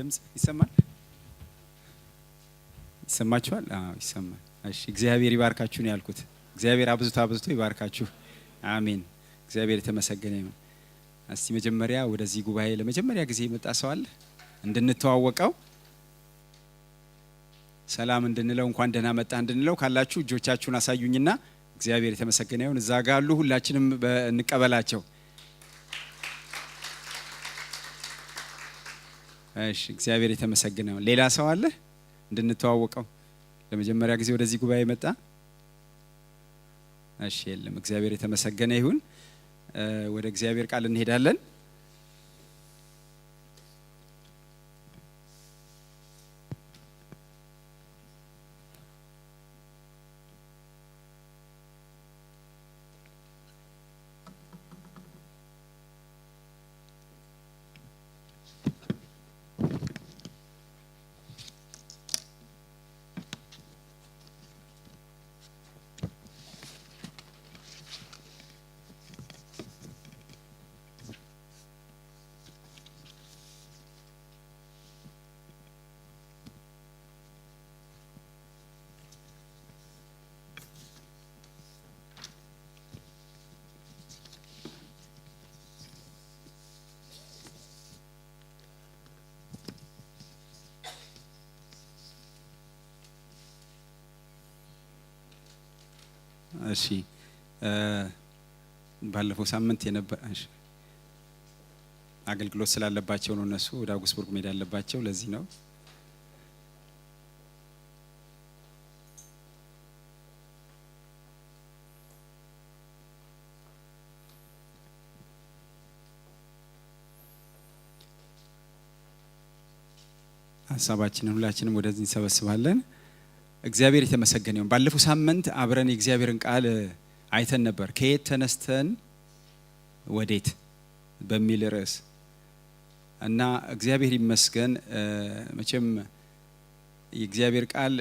ድምጽ ይሰማል? ይሰማችኋል? አዎ ይሰማል። እሺ እግዚአብሔር ይባርካችሁ ነው ያልኩት። እግዚአብሔር አብዝቶ ይባርካችሁ። አሜን። እግዚአብሔር የተመሰገነ ይሁን። እስቲ መጀመሪያ ወደዚህ ጉባኤ ለመጀመሪያ ጊዜ የመጣ ሰው አለ? እንድንተዋወቀው ሰላም እንድንለው እንኳን ደህና መጣ እንድንለው ካላችሁ እጆቻችሁን አሳዩኝና እግዚአብሔር የተመሰገነ ይሁን። እዛ ጋር አሉ፣ ሁላችንም እንቀበላቸው። እሺ እግዚአብሔር የተመሰገነ ይሁን። ሌላ ሰው አለ እንድንተዋወቀው ለመጀመሪያ ጊዜ ወደዚህ ጉባኤ መጣ? እሺ የለም። እግዚአብሔር የተመሰገነ ይሁን። ወደ እግዚአብሔር ቃል እንሄዳለን። እሺ ባለፈው ሳምንት የነበረ አገልግሎት ስላለባቸው ነው እነሱ ወደ አውግስቡርግ መሄድ ያለባቸው። ለዚህ ነው ሀሳባችንን ሁላችንም ወደዚህ እንሰበስባለን። እግዚአብሔር የተመሰገነ ይሁን። ባለፈው ሳምንት አብረን የእግዚአብሔርን ቃል አይተን ነበር። ከየት ተነስተን ወዴት በሚል ርዕስ እና እግዚአብሔር ይመስገን መቼም የእግዚአብሔር ቃል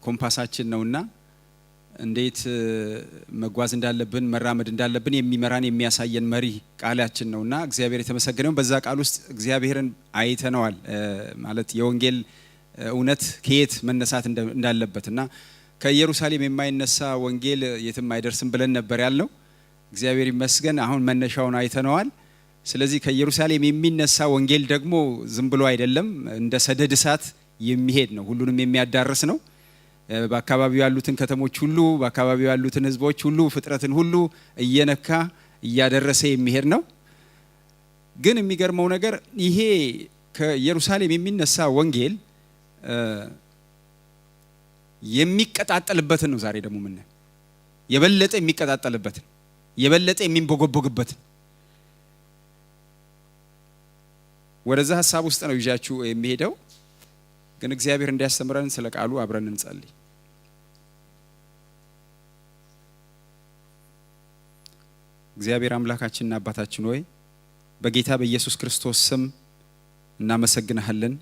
ኮምፓሳችን ነውና እንዴት መጓዝ እንዳለብን መራመድ እንዳለብን የሚመራን የሚያሳየን መሪ ቃላችን ነውና እግዚአብሔር የተመሰገነ ይሁን። በዛ ቃል ውስጥ እግዚአብሔርን አይተነዋል ማለት የወንጌል እውነት ከየት መነሳት እንዳለበትና ከኢየሩሳሌም የማይነሳ ወንጌል የትም አይደርስም ብለን ነበር ያልነው። እግዚአብሔር ይመስገን አሁን መነሻውን አይተነዋል። ስለዚህ ከኢየሩሳሌም የሚነሳ ወንጌል ደግሞ ዝም ብሎ አይደለም፣ እንደ ሰደድ እሳት የሚሄድ ነው፣ ሁሉንም የሚያዳርስ ነው። በአካባቢው ያሉትን ከተሞች ሁሉ፣ በአካባቢው ያሉትን ህዝቦች ሁሉ፣ ፍጥረትን ሁሉ እየነካ እያደረሰ የሚሄድ ነው። ግን የሚገርመው ነገር ይሄ ከኢየሩሳሌም የሚነሳ ወንጌል የሚቀጣጠልበትን ነው። ዛሬ ደግሞ ምን የበለጠ የሚቀጣጠልበትን የበለጠ የሚንቦገቦግበትን ወደዛ ሐሳብ ውስጥ ነው ይዣችሁ የሚሄደው። ግን እግዚአብሔር እንዲያስተምረን ስለ ቃሉ አብረን እንጸልይ። እግዚአብሔር አምላካችንና አባታችን ሆይ በጌታ በኢየሱስ ክርስቶስ ስም እናመሰግናለን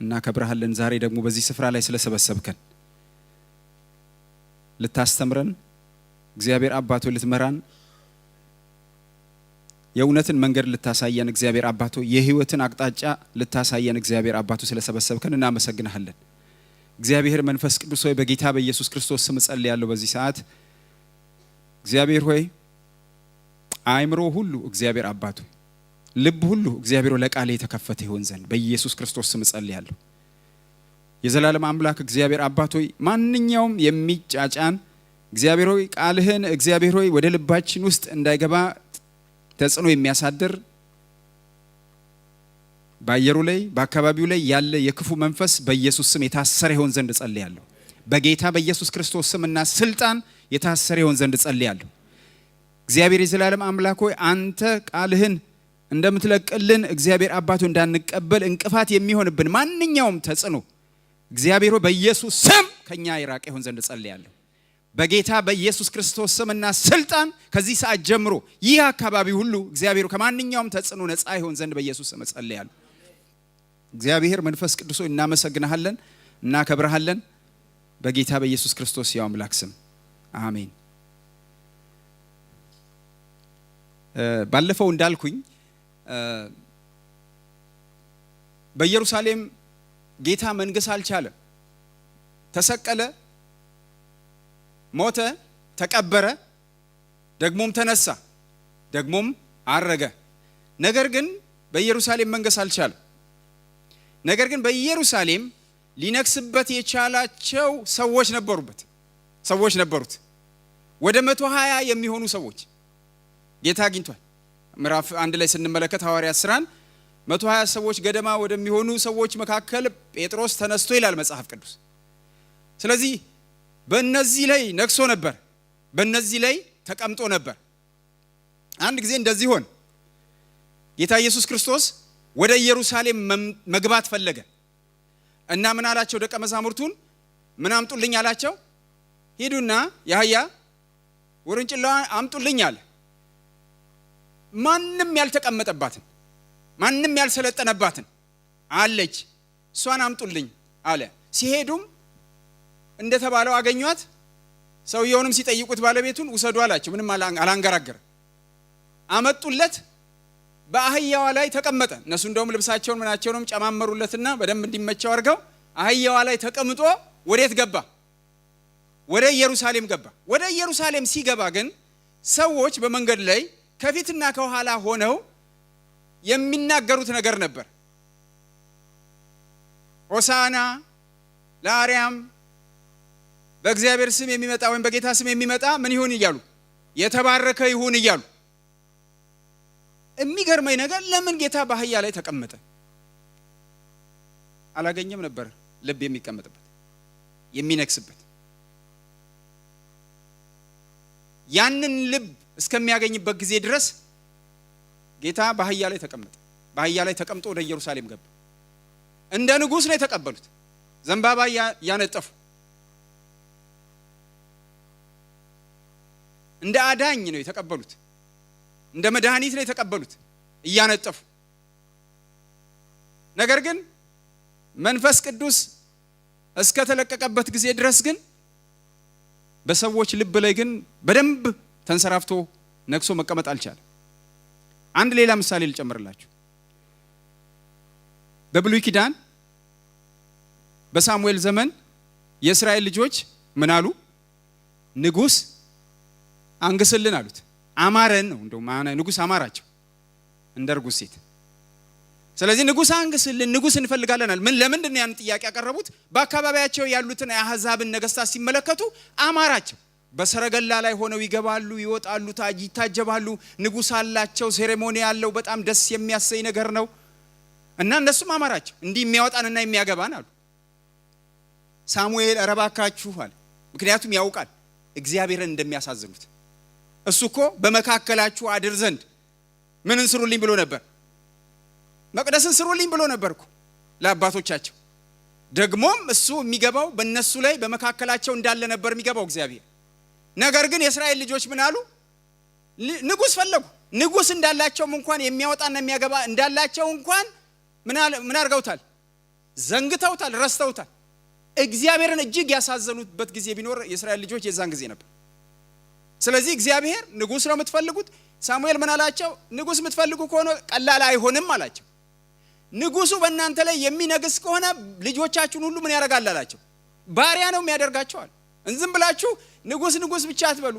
እና ከብርሃለን። ዛሬ ደግሞ በዚህ ስፍራ ላይ ስለሰበሰብከን ልታስተምረን እግዚአብሔር አባቶ ልትመራን የእውነትን መንገድ ልታሳየን እግዚአብሔር አባቶ የህይወትን አቅጣጫ ልታሳየን እግዚአብሔር አባቶ ስለሰበሰብከን እናመሰግናለን። እግዚአብሔር መንፈስ ቅዱስ ሆይ በጌታ በኢየሱስ ክርስቶስ ስም ጸልያለሁ። በዚህ ሰዓት እግዚአብሔር ሆይ አእምሮ ሁሉ እግዚአብሔር አባቶ ልብ ሁሉ እግዚአብሔር ለቃል የተከፈተ ይሆን ዘንድ በኢየሱስ ክርስቶስ ስም ጸልያለሁ። የዘላለም አምላክ እግዚአብሔር አባት ሆይ ማንኛውም የሚጫጫን እግዚአብሔር ሆይ ቃልህን እግዚአብሔር ሆይ ወደ ልባችን ውስጥ እንዳይገባ ተጽዕኖ የሚያሳድር በአየሩ ላይ በአካባቢው ላይ ያለ የክፉ መንፈስ በኢየሱስ ስም የታሰረ ይሆን ዘንድ ጸልያለሁ። በጌታ በኢየሱስ ክርስቶስ ስምና ስልጣን የታሰረ ይሆን ዘንድ ጸልያለሁ። እግዚአብሔር የዘላለም አምላክ ሆይ አንተ ቃልህን እንደምትለቅልን እግዚአብሔር አባቱ እንዳንቀበል እንቅፋት የሚሆንብን ማንኛውም ተጽዕኖ እግዚአብሔር በኢየሱስ ስም ከኛ ይራቅ ይሆን ዘንድ ጸልያለሁ። በጌታ በኢየሱስ ክርስቶስ ስምና ስልጣን ከዚህ ሰዓት ጀምሮ ይህ አካባቢ ሁሉ እግዚአብሔር ከማንኛውም ተጽዕኖ ነፃ ይሆን ዘንድ በኢየሱስ ስም ጸልያለሁ። እግዚአብሔር መንፈስ ቅዱስ ሆይ እናመሰግናለን እና ከብርሃለን በጌታ በኢየሱስ ክርስቶስ ያው አምላክ ስም አሜን። ባለፈው እንዳልኩኝ በኢየሩሳሌም ጌታ መንገስ አልቻለም። ተሰቀለ፣ ሞተ፣ ተቀበረ፣ ደግሞም ተነሳ፣ ደግሞም አረገ። ነገር ግን በኢየሩሳሌም መንገስ አልቻለም። ነገር ግን በኢየሩሳሌም ሊነግስበት የቻላቸው ሰዎች ነበሩት። ወደ 120 የሚሆኑ ሰዎች ጌታ አግኝቷል። ምዕራፍ 1 ላይ ስንመለከት ሐዋርያት ሥራን 120 ሰዎች ገደማ ወደሚሆኑ ሰዎች መካከል ጴጥሮስ ተነስቶ ይላል መጽሐፍ ቅዱስ። ስለዚህ በእነዚህ ላይ ነግሶ ነበር፣ በእነዚህ ላይ ተቀምጦ ነበር። አንድ ጊዜ እንደዚህ ሆነ። ጌታ ኢየሱስ ክርስቶስ ወደ ኢየሩሳሌም መግባት ፈለገ እና ምን አላቸው? ደቀ መዛሙርቱን ምን አምጡልኝ አላቸው? ሂዱና የአህያ ውርንጭላዋን አምጡልኝ አለ። ማንም ያልተቀመጠባትን፣ ማንም ያልሰለጠነባትን አለች፣ እሷን አምጡልኝ አለ። ሲሄዱም እንደተባለው አገኟት። ሰውየውንም ሲጠይቁት ባለቤቱን ውሰዱ አላቸው። ምንም አላንገራገረ። አመጡለት። በአህያዋ ላይ ተቀመጠ። እነሱ እንደውም ልብሳቸውን ምናቸውንም ጨማመሩለትና በደንብ እንዲመቸው አድርገው አህያዋ ላይ ተቀምጦ ወዴት ገባ? ወደ ኢየሩሳሌም ገባ። ወደ ኢየሩሳሌም ሲገባ ግን ሰዎች በመንገድ ላይ ከፊትና ከኋላ ሆነው የሚናገሩት ነገር ነበር። ሆሳና ለአርያም፣ በእግዚአብሔር ስም የሚመጣ ወይም በጌታ ስም የሚመጣ ምን ይሁን እያሉ፣ የተባረከ ይሁን እያሉ። የሚገርመኝ ነገር ለምን ጌታ በአህያ ላይ ተቀመጠ? አላገኘም ነበር ልብ የሚቀመጥበት የሚነክስበት። ያንን ልብ እስከሚያገኝበት ጊዜ ድረስ ጌታ በአህያ ላይ ተቀመጠ። በአህያ ላይ ተቀምጦ ወደ ኢየሩሳሌም ገባ። እንደ ንጉሥ ነው የተቀበሉት። ዘንባባ ያነጠፉ፣ እንደ አዳኝ ነው የተቀበሉት። እንደ መድኃኒት ነው የተቀበሉት እያነጠፉ። ነገር ግን መንፈስ ቅዱስ እስከተለቀቀበት ጊዜ ድረስ ግን በሰዎች ልብ ላይ ግን በደንብ ተንሰራፍቶ ነግሶ መቀመጥ አልቻለም። አንድ ሌላ ምሳሌ ልጨምርላችሁ። በብሉይ ኪዳን በሳሙኤል ዘመን የእስራኤል ልጆች ምን አሉ? ንጉሥ አንግስልን አሉት። አማረን ነው እንደውም ንጉሥ አማራቸው እንደ ርጉዝ ሴት። ስለዚህ ንጉሥ አንግስልን፣ ንጉሥ እንፈልጋለን አሉ። ለምንድን ነው ያን ጥያቄ ያቀረቡት? በአካባቢያቸው ያሉትን የአሕዛብን ነገሥታት ሲመለከቱ አማራቸው። በሰረገላ ላይ ሆነው ይገባሉ፣ ይወጣሉ፣ ይታጀባሉ። ንጉሥ አላቸው፣ ሴሬሞኒ ያለው በጣም ደስ የሚያሰኝ ነገር ነው እና እነሱም አማራቸው። እንዲህ የሚያወጣንና የሚያገባን አሉ። ሳሙኤል እባካችሁ አለ። ምክንያቱም ያውቃል እግዚአብሔርን እንደሚያሳዝኑት። እሱ እኮ በመካከላችሁ አድር ዘንድ ምንን ስሩልኝ ብሎ ነበር? መቅደስን ስሩልኝ ብሎ ነበርኩ ለአባቶቻቸው። ደግሞም እሱ የሚገባው በእነሱ ላይ በመካከላቸው እንዳለ ነበር የሚገባው እግዚአብሔር። ነገር ግን የእስራኤል ልጆች ምን አሉ? ንጉሥ ፈለጉ። ንጉሥ እንዳላቸውም እንኳን የሚያወጣና የሚያገባ እንዳላቸው እንኳን ምን አድርገውታል? ዘንግተውታል፣ ረስተውታል። እግዚአብሔርን እጅግ ያሳዘኑበት ጊዜ ቢኖር የእስራኤል ልጆች የዛን ጊዜ ነበር። ስለዚህ እግዚአብሔር ንጉሥ ነው የምትፈልጉት? ሳሙኤል ምን አላቸው? ንጉሥ የምትፈልጉ ከሆነ ቀላል አይሆንም አላቸው። ንጉሱ በእናንተ ላይ የሚነግስ ከሆነ ልጆቻችሁን ሁሉ ምን ያደርጋል አላቸው? ባሪያ ነው የሚያደርጋቸዋል። እንዝም ብላችሁ ንጉሥ ብቻ አትበሉ።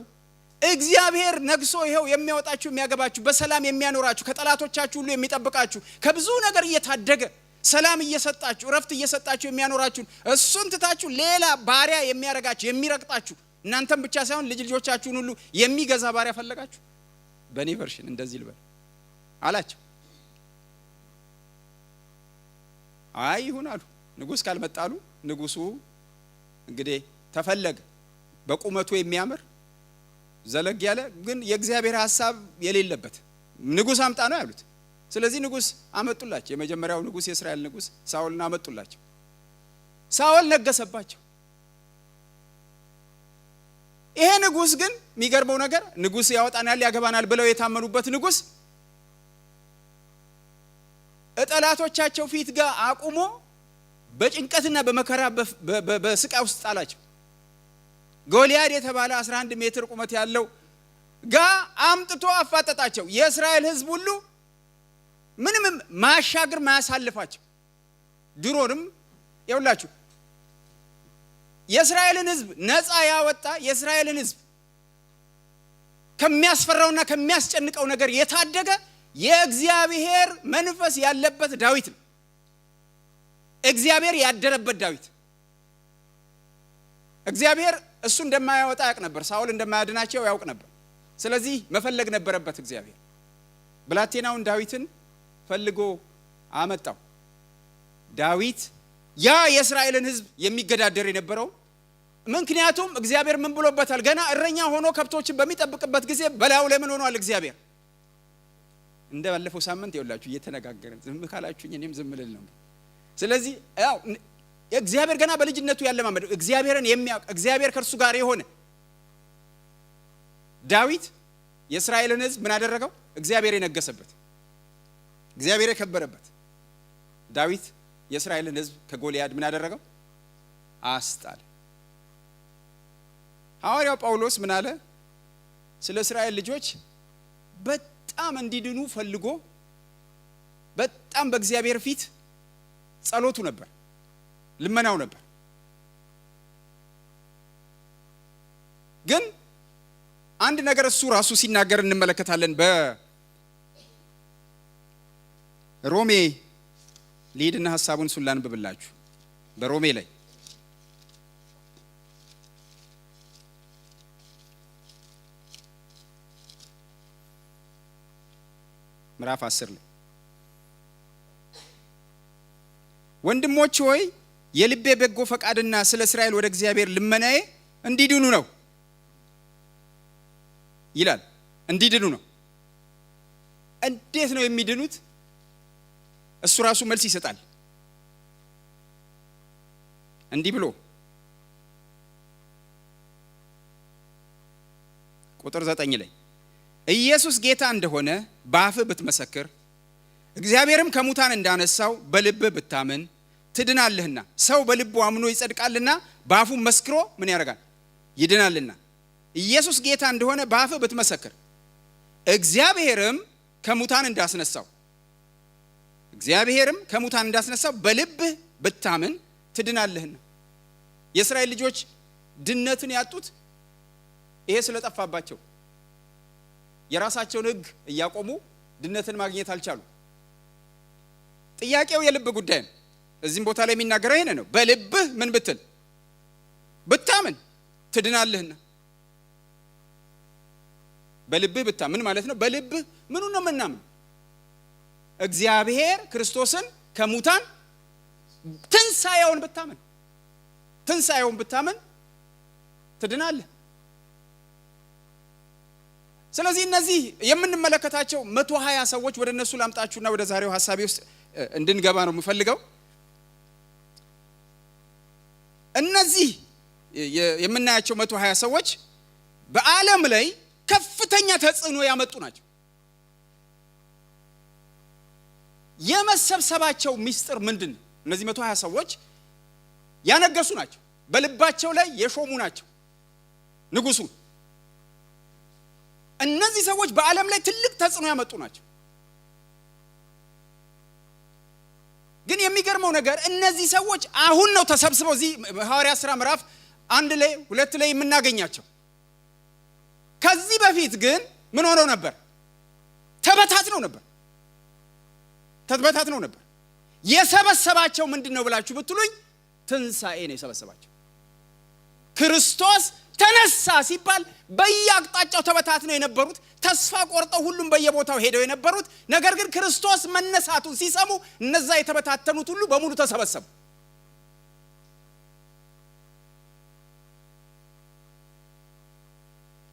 እግዚአብሔር ነግሶ ይኸው የሚያወጣችሁ የሚያገባችሁ፣ በሰላም የሚያኖራችሁ፣ ከጠላቶቻችሁ ሁሉ የሚጠብቃችሁ፣ ከብዙ ነገር እየታደገ ሰላም እየሰጣችሁ ረፍት እየሰጣችሁ የሚያኖራችሁን እሱን ትታችሁ ሌላ ባሪያ የሚያደርጋችሁ የሚረግጣችሁ፣ እናንተም ብቻ ሳይሆን ልጆቻችሁን ሁሉ የሚገዛ ባሪያ ፈለጋችሁ። በኔ ቨርሽን እንደዚህ ልበል አላቸው። አይ ይሁን አሉ። ንጉሥ ካልመጣሉ ንጉሱ እንግዲህ ተፈለገ። በቁመቱ የሚያምር ዘለግ ያለ ግን የእግዚአብሔር ሐሳብ የሌለበት ንጉሥ አምጣ ነው ያሉት። ስለዚህ ንጉሥ አመጡላቸው። የመጀመሪያው ንጉሥ የእስራኤል ንጉሥ ሳኦልን አመጡላቸው። ሳኦል ነገሰባቸው። ይሄ ንጉሥ ግን የሚገርመው ነገር ንጉሥ ያወጣናል ያገባናል ብለው የታመኑበት ንጉሥ ጠላቶቻቸው ፊት ጋር አቁሞ በጭንቀትና በመከራ በስቃይ ውስጥ ጣላቸው። ጎልያድ የተባለ 11 ሜትር ቁመት ያለው ጋር አምጥቶ አፋጠጣቸው። የእስራኤል ሕዝብ ሁሉ ምንም ማሻገር ማያሳልፋቸው ድሮንም ይውላችሁ የእስራኤልን ሕዝብ ነፃ ያወጣ የእስራኤልን ሕዝብ ከሚያስፈራውና ከሚያስጨንቀው ነገር የታደገ የእግዚአብሔር መንፈስ ያለበት ዳዊት ነው። እግዚአብሔር ያደረበት ዳዊት። እግዚአብሔር እሱ እንደማያወጣ ያውቅ ነበር። ሳኦል እንደማያድናቸው ያውቅ ነበር። ስለዚህ መፈለግ ነበረበት እግዚአብሔር። ብላቴናውን ዳዊትን ፈልጎ አመጣው። ዳዊት ያ የእስራኤልን ሕዝብ የሚገዳደር የነበረው ምክንያቱም እግዚአብሔር ምን ብሎበታል? ገና እረኛ ሆኖ ከብቶችን በሚጠብቅበት ጊዜ በላዩ ላይ ምን ሆኗል? እግዚአብሔር እንደባለፈው ሳምንት ይወላችሁ እየተነጋገርን ዝም ካላችሁኝ እኔም ዝም ልል ነው። ስለዚህ ያው እግዚአብሔር ገና በልጅነቱ ያለማመደው እግዚአብሔርን የሚያውቅ እግዚአብሔር ከእርሱ ጋር የሆነ ዳዊት የእስራኤልን ሕዝብ ምን አደረገው? እግዚአብሔር የነገሰበት እግዚአብሔር የከበረበት ዳዊት የእስራኤልን ሕዝብ ከጎልያድ ምን አደረገው? አስጣለ። ሐዋርያው ጳውሎስ ምን አለ? ስለ እስራኤል ልጆች በጣም እንዲድኑ ፈልጎ በጣም በእግዚአብሔር ፊት ጸሎቱ ነበር፣ ልመናው ነበር። ግን አንድ ነገር እሱ ራሱ ሲናገር እንመለከታለን። በሮሜ ሊድና ሐሳቡን እሱን ላንብብላችሁ። በሮሜ ላይ ምዕራፍ 10 ላይ ወንድሞች ሆይ የልቤ በጎ ፈቃድና ስለ እስራኤል ወደ እግዚአብሔር ልመናዬ እንዲድኑ ነው ይላል። እንዲድኑ ነው። እንዴት ነው የሚድኑት? እሱ ራሱ መልስ ይሰጣል። እንዲህ ብሎ ቁጥር 9 ላይ ኢየሱስ ጌታ እንደሆነ በአፍህ ብትመሰክር እግዚአብሔርም ከሙታን እንዳነሳው በልብህ ብታምን ትድናለህና። ሰው በልቡ አምኖ ይጸድቃልና በአፉ መስክሮ ምን ያደርጋል? ይድናልና። ኢየሱስ ጌታ እንደሆነ በአፍህ ብትመሰክር እግዚአብሔርም ከሙታን እንዳስነሳው በልብህ ብታምን ትድናለህና። የእስራኤል ልጆች ድነትን ያጡት ይሄ ስለጠፋባቸው የራሳቸውን ሕግ እያቆሙ ድነትን ማግኘት አልቻሉ። ጥያቄው የልብ ጉዳይ ነው። እዚህም ቦታ ላይ የሚናገረው ይሄን ነው። በልብህ ምን ብትል ብታምን ትድናለህና። በልብህ ብታምን ማለት ነው። በልብህ ምኑ ነው የምናምን? እግዚአብሔር ክርስቶስን ከሙታን ትንሣኤውን ብታምን ትድናለህ። ስለዚህ እነዚህ የምንመለከታቸው 120 ሰዎች ወደ እነሱ ላምጣችሁና ወደ ዛሬው ሐሳቤ ውስጥ እንድንገባ ነው የምፈልገው። እነዚህ የምናያቸው 120 ሰዎች በዓለም ላይ ከፍተኛ ተጽዕኖ ያመጡ ናቸው። የመሰብሰባቸው ምስጢር ምንድነው? እነዚህ 120 ሰዎች ያነገሱ ናቸው። በልባቸው ላይ የሾሙ ናቸው ንጉሱ። እነዚህ ሰዎች በዓለም ላይ ትልቅ ተጽዕኖ ያመጡ ናቸው። ግን የሚገርመው ነገር እነዚህ ሰዎች አሁን ነው ተሰብስበው እዚህ ሐዋርያት ሥራ ምዕራፍ 1 ላይ 2 ላይ የምናገኛቸው። ከዚህ በፊት ግን ምን ሆነው ነበር? ተበታትነው ነበር። የሰበሰባቸው ምንድነው ብላችሁ ብትሉኝ ትንሣኤ ነው የሰበሰባቸው። ክርስቶስ ተነሳ ሲባል በየአቅጣጫው ተበታትነው የነበሩት፣ ተስፋ ቆርጠው ሁሉም በየቦታው ሄደው የነበሩት፣ ነገር ግን ክርስቶስ መነሳቱን ሲሰሙ እነዛ የተበታተኑት ሁሉ በሙሉ ተሰበሰቡ።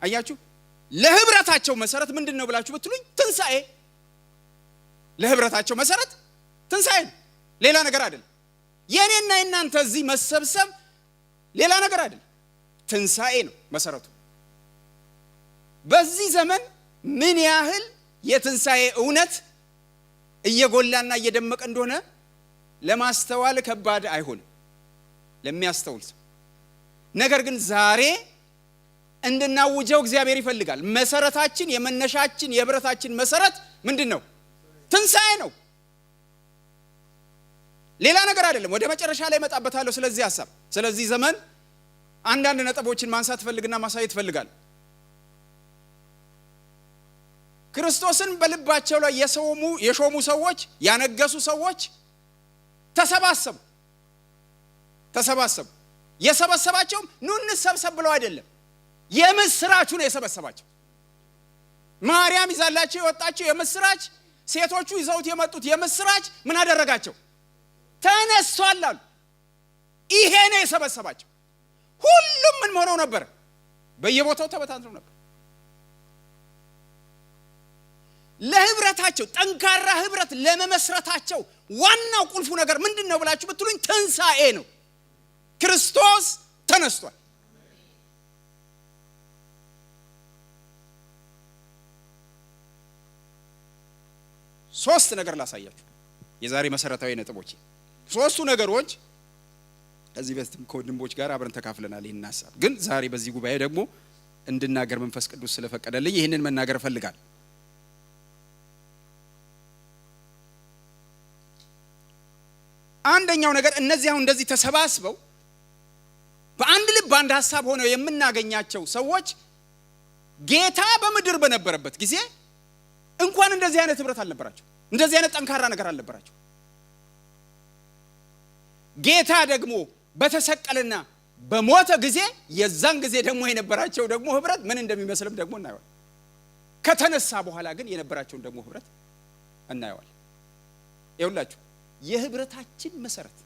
አያችሁ? ለህብረታቸው መሰረት ምንድነው ብላችሁ ብትሉኝ ትንሣኤ። ለህብረታቸው መሰረት ትንሣኤ ነው፣ ሌላ ነገር አይደለም። የኔና የናንተ እዚህ መሰብሰብ ሌላ ነገር አይደለም፣ ትንሣኤ ነው መሰረቱ። በዚህ ዘመን ምን ያህል የትንሣኤ እውነት እየጎላና እየደመቀ እንደሆነ ለማስተዋል ከባድ አይሆንም ለሚያስተውል ሰው። ነገር ግን ዛሬ እንድናውጀው እግዚአብሔር ይፈልጋል። መሰረታችን፣ የመነሻችን፣ የህብረታችን መሰረት ምንድነው? ትንሣኤ ነው። ሌላ ነገር አይደለም። ወደ መጨረሻ ላይ መጣበታለሁ ስለዚህ ሐሳብ። ስለዚህ ዘመን አንዳንድ ነጥቦችን ማንሳት ፈልግና ማሳየት ፈልጋል። ክርስቶስን በልባቸው ላይ የሾሙ ሰዎች ያነገሱ ሰዎች ተሰባሰቡ። የሰበሰባቸው ኑ እንሰብሰብ ብለው አይደለም፣ የምስራቹ ነው የሰበሰባቸው። ማርያም ይዛላቸው የወጣቸው የምስራች፣ ሴቶቹ ይዘውት የመጡት የምስራች ምን አደረጋቸው? ተነስቷል አሉ። ይሄ ነው የሰበሰባቸው። ሁሉም ምን ሆነው ነበር? በየቦታው ተበታትነው ነበር። ለህብረታቸው ጠንካራ ህብረት ለመመስረታቸው ዋናው ቁልፉ ነገር ምንድነው ብላችሁ ብትሉኝ ትንሳኤ ነው። ክርስቶስ ተነስቷል። ሶስት ነገር ላሳያችሁ የዛሬ መሰረታዊ ነጥቦች። ሶስቱ ነገሮች ከዚህ በፊትም ከወንድሞች ጋር አብረን ተካፍለናል ይሄን ሐሳብ። ግን ዛሬ በዚህ ጉባኤ ደግሞ እንድናገር መንፈስ ቅዱስ ስለፈቀደልኝ ይሄንን መናገር ፈልጋለሁ። አንደኛው ነገር እነዚህ አሁን እንደዚህ ተሰባስበው በአንድ ልብ በአንድ ሐሳብ ሆነው የምናገኛቸው ሰዎች ጌታ በምድር በነበረበት ጊዜ እንኳን እንደዚህ አይነት ህብረት አልነበራቸው፣ እንደዚህ አይነት ጠንካራ ነገር አልነበራቸው። ጌታ ደግሞ በተሰቀለና በሞተ ጊዜ የዛን ጊዜ ደግሞ የነበራቸው ደግሞ ህብረት ምን እንደሚመስልም ደግሞ እናየዋለን። ከተነሳ በኋላ ግን የነበራቸውን ደግሞ ህብረት እናየዋለን። ይኸውላችሁ የህብረታችን መሰረት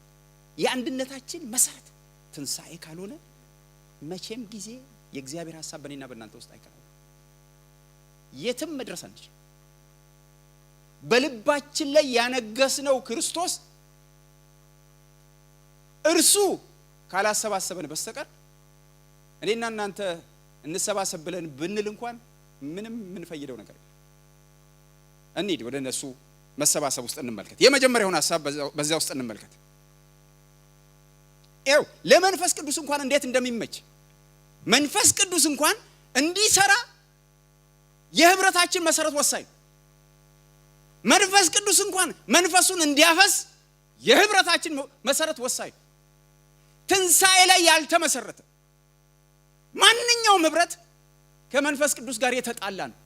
የአንድነታችን መሰረት ትንሳኤ ካልሆነ መቼም ጊዜ የእግዚአብሔር ሐሳብ በእኔና በእናንተ ውስጥ አይከናወንም። የትም መድረስ አንችልም። በልባችን ላይ ያነገስነው ክርስቶስ እርሱ ካላሰባሰበን በስተቀር እኔና እናንተ እንሰባሰብ ብለን ብንል እንኳን ምንም ምን ፈይደው ነገር እንሂድ ወደ እነሱ መሰባሰብ ውስጥ እንመልከት። የመጀመሪያውን ሐሳብ በዚያ ውስጥ እንመልከት። ይኸው ለመንፈስ ቅዱስ እንኳን እንዴት እንደሚመች መንፈስ ቅዱስ እንኳን እንዲሰራ የህብረታችን መሰረት ወሳኝ። መንፈስ ቅዱስ እንኳን መንፈሱን እንዲያፈስ የህብረታችን መሰረት ወሳኝ። ትንሳኤ ላይ ያልተመሰረተ ማንኛውም ህብረት ከመንፈስ ቅዱስ ጋር የተጣላ ነው።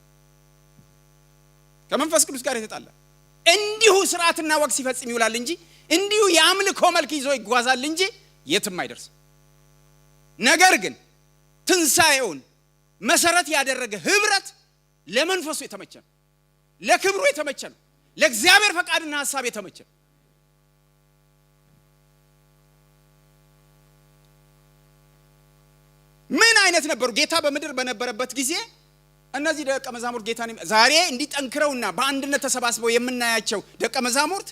ከመንፈስ ቅዱስ ጋር የተጣላ እንዲሁ ስርዓትና ወግ ሲፈጽም ይውላል እንጂ እንዲሁ የአምልኮ መልክ ይዞ ይጓዛል እንጂ የትም አይደርስ። ነገር ግን ትንሳኤውን መሰረት ያደረገ ህብረት ለመንፈሱ የተመቸ ነው፣ ለክብሩ የተመቸ ነው፣ ለእግዚአብሔር ፈቃድና ሐሳብ የተመቸ ነው። ምን አይነት ነበሩ? ጌታ በምድር በነበረበት ጊዜ እነዚህ ደቀ መዛሙርት ጌታን ዛሬ እንዲጠንክረውና በአንድነት ተሰባስበው የምናያቸው ደቀ መዛሙርት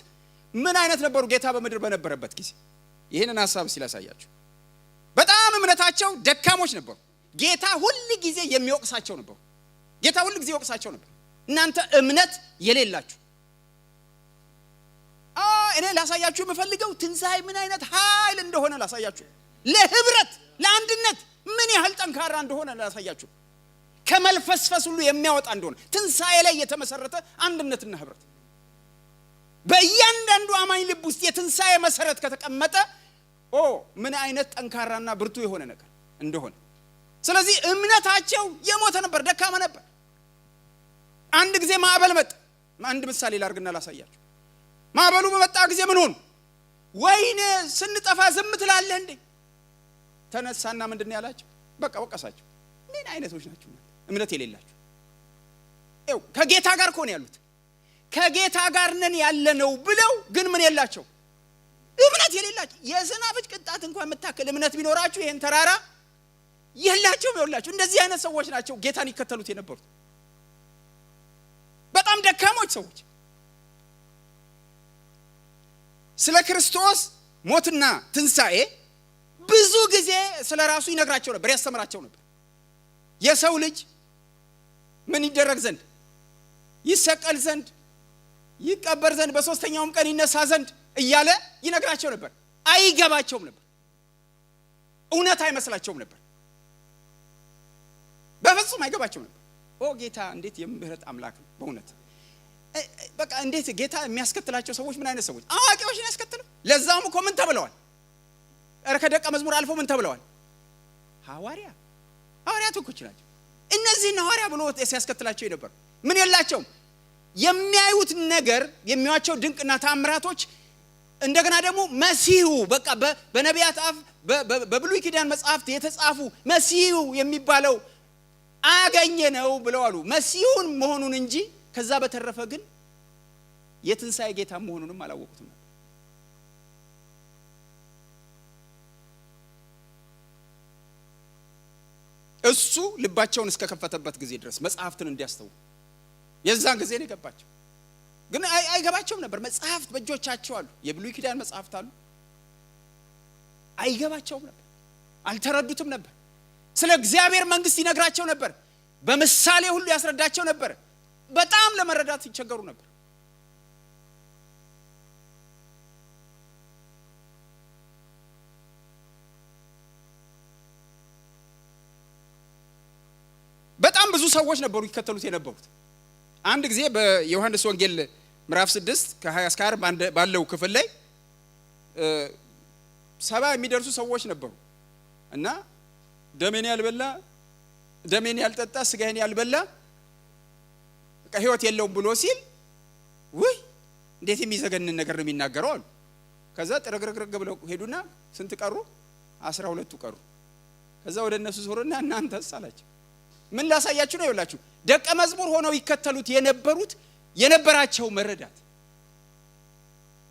ምን አይነት ነበሩ? ጌታ በምድር በነበረበት ጊዜ ይሄንን ሐሳብ ሲላሳያችሁ በጣም እምነታቸው ደካሞች ነበሩ። ጌታ ሁሉ ጊዜ የሚወቅሳቸው ነበሩ። ጌታ ሁሉ ጊዜ ይወቅሳቸው ነበር። እናንተ እምነት የሌላችሁ። እኔ ላሳያችሁ የምፈልገው ትንሳኤ ምን አይነት ኃይል እንደሆነ ላሳያችሁ፣ ለህብረት ለአንድነት ምን ያህል ጠንካራ እንደሆነ ላሳያችሁ፣ ከመልፈስፈስ ሁሉ የሚያወጣ እንደሆነ ትንሳኤ ላይ የተመሰረተ አንድነትና ህብረት በእያንዳንዱ አማኝ ልብ ውስጥ የትንሳኤ መሰረት ከተቀመጠ ምን አይነት ጠንካራና ብርቱ የሆነ ነገር እንደሆነ። ስለዚህ እምነታቸው የሞተ ነበር፣ ደካማ ነበር። አንድ ጊዜ ማዕበል መጣ። አንድ ምሳሌ ላርግና ላሳያችሁ። ማዕበሉ በመጣ ጊዜ ምን ሆኑ? ወይኔ ስንጠፋ ዝም ትላለህ እንዴ? ተነሳና ምንድነው ያላቸው? በቃ ወቀሳቸው። ምን አይነቶች ናችሁ እምነት የሌላችሁ? ከጌታ ጋር እኮ ነው ያሉት። ከጌታ ጋር ነን ያለነው ብለው ግን ምን የላቸው? እምነት የሌላችሁ። የሰናፍጭ ቅንጣት እንኳን የምታክል እምነት ቢኖራችሁ ይሄን ተራራ የላችሁም። ይኸውላችሁ እንደዚህ አይነት ሰዎች ናቸው ጌታን ይከተሉት የነበሩት። በጣም ደካሞች ሰዎች። ስለ ክርስቶስ ሞትና ትንሳኤ ብዙ ጊዜ ስለ ራሱ ይነግራቸው ነበር፣ ያስተምራቸው ነበር። የሰው ልጅ ምን ይደረግ ዘንድ፣ ይሰቀል ዘንድ፣ ይቀበር ዘንድ፣ በሶስተኛውም ቀን ይነሳ ዘንድ እያለ ይነግራቸው ነበር። አይገባቸውም ነበር፣ እውነት አይመስላቸውም ነበር፣ በፍጹም አይገባቸውም ነበር። ጌታ እንዴት የምህረት አምላክ ነው በእውነት። በቃ እንዴት ጌታ የሚያስከትላቸው ሰዎች ምን አይነት ሰዎች አዋቂዎችን ያስከትሉ ለዛም እኮ ምን ተብለዋል ከደቀ መዝሙር አልፎ ምን ተብለዋል ሐዋርያት እኮ ናቸው እነዚህ ሐዋርያ ብሎ ሲያስከትላቸው ነበር ምን የላቸውም የሚያዩት ነገር የሚያዩቸው ድንቅና ተአምራቶች እንደገና ደግሞ መሲሁ በቃ በነቢያት አፍ በብሉይ ኪዳን መጽሐፍት የተጻፉ መሲሁ የሚባለው አገኘ ነው ብለው አሉ መሲሁን መሆኑን እንጂ ከዛ በተረፈ ግን የትንሳኤ ጌታ መሆኑንም አላወቁትም እሱ ልባቸውን እስከከፈተበት ጊዜ ድረስ መጽሐፍትን እንዲያስተው የዛን ጊዜ ነው የገባቸው ግን አይገባቸውም ነበር መጽሐፍት በእጆቻቸው አሉ የብሉይ ኪዳን መጽሐፍት አሉ አይገባቸውም ነበር አልተረዱትም ነበር ስለ እግዚአብሔር መንግስት ይነግራቸው ነበር በምሳሌ ሁሉ ያስረዳቸው ነበር በጣም ለመረዳት ይቸገሩ ነበር በጣም ብዙ ሰዎች ነበሩ ይከተሉት የነበሩት አንድ ጊዜ በዮሐንስ ወንጌል ምዕራፍ 6 ከ20 እስከ 40 ባለው ክፍል ላይ 70 የሚደርሱ ሰዎች ነበሩ እና ደሜን ያልበላ ደሜን ያልጠጣ ስጋዬን ያልበላ በቃ ህይወት የለውም ብሎ ሲል ወይ እንዴት የሚዘገንን ነገር ነው የሚናገረው አሉ ከዛ ጥረግረግረግ ብለው ሄዱና ስንት ቀሩ 12 ቀሩ ከዛ ወደ እነሱ ዞርና እናንተስ አላቸው ምን ላሳያችሁ ነው ይላችሁ ደቀ መዝሙር ሆነው ይከተሉት የነበራቸው መረዳት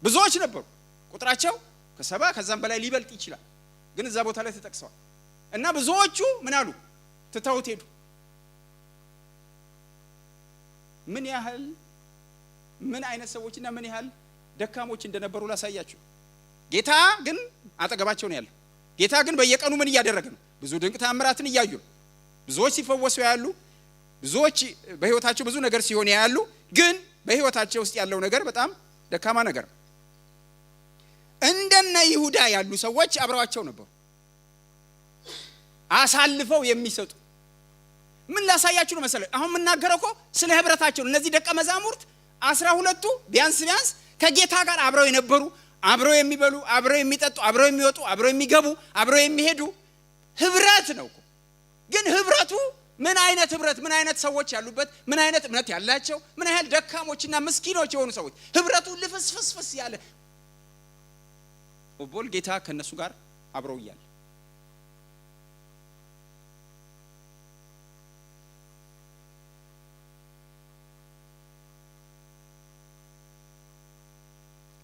ብዙዎች ነበሩ ቁጥራቸው ከ70 ከዛም በላይ ሊበልጥ ይችላል ግን እዛ ቦታ ላይ ተጠቅሰዋል እና ብዙዎቹ ምን አሉ ትተውት ሄዱ ምን አይነት ሰዎችና ምን ያህል ደካሞች እንደነበሩ ላሳያችሁ ጌታ ግን አጠገባቸው ነው ያለው ጌታ ግን በየቀኑ ምን እያደረገ ነው ብዙ ድንቅ ተአምራትን እያዩ ብዙዎች ሲፈወሱ ያሉ ብዙዎች በህይወታቸው ብዙ ነገር ሲሆን ያሉ ግን በህይወታቸው ውስጥ ያለው ነገር በጣም ደካማ ነገር እንደነ ይሁዳ ያሉ ሰዎች አብረዋቸው ነበሩ አሳልፈው የሚሰጡ ምን ላሳያችሁ ነው መሰለኝ አሁን ምናገረው እኮ ስለ ህብረታቸው እነዚህ ደቀ መዛሙርት 12ቱ ቢያንስ ከጌታ ጋር አብረው የነበሩ አብረው የሚበሉ አብረው የሚጠጡ አብረው የሚወጡ አብረው የሚገቡ አብረው የሚሄዱ ህብረት ነው ግን ህብረቱ ምን አይነት ህብረት ምን አይነት ሰዎች ያሉበት ምን አይነት እምነት ያላቸው ምን ያህል ደካሞችና ምስኪኖች የሆኑ ሰዎች ህብረቱ ልፍስፍስፍስ ያለ ኦቦል ጌታ ከነሱ ጋር አብረው ይያል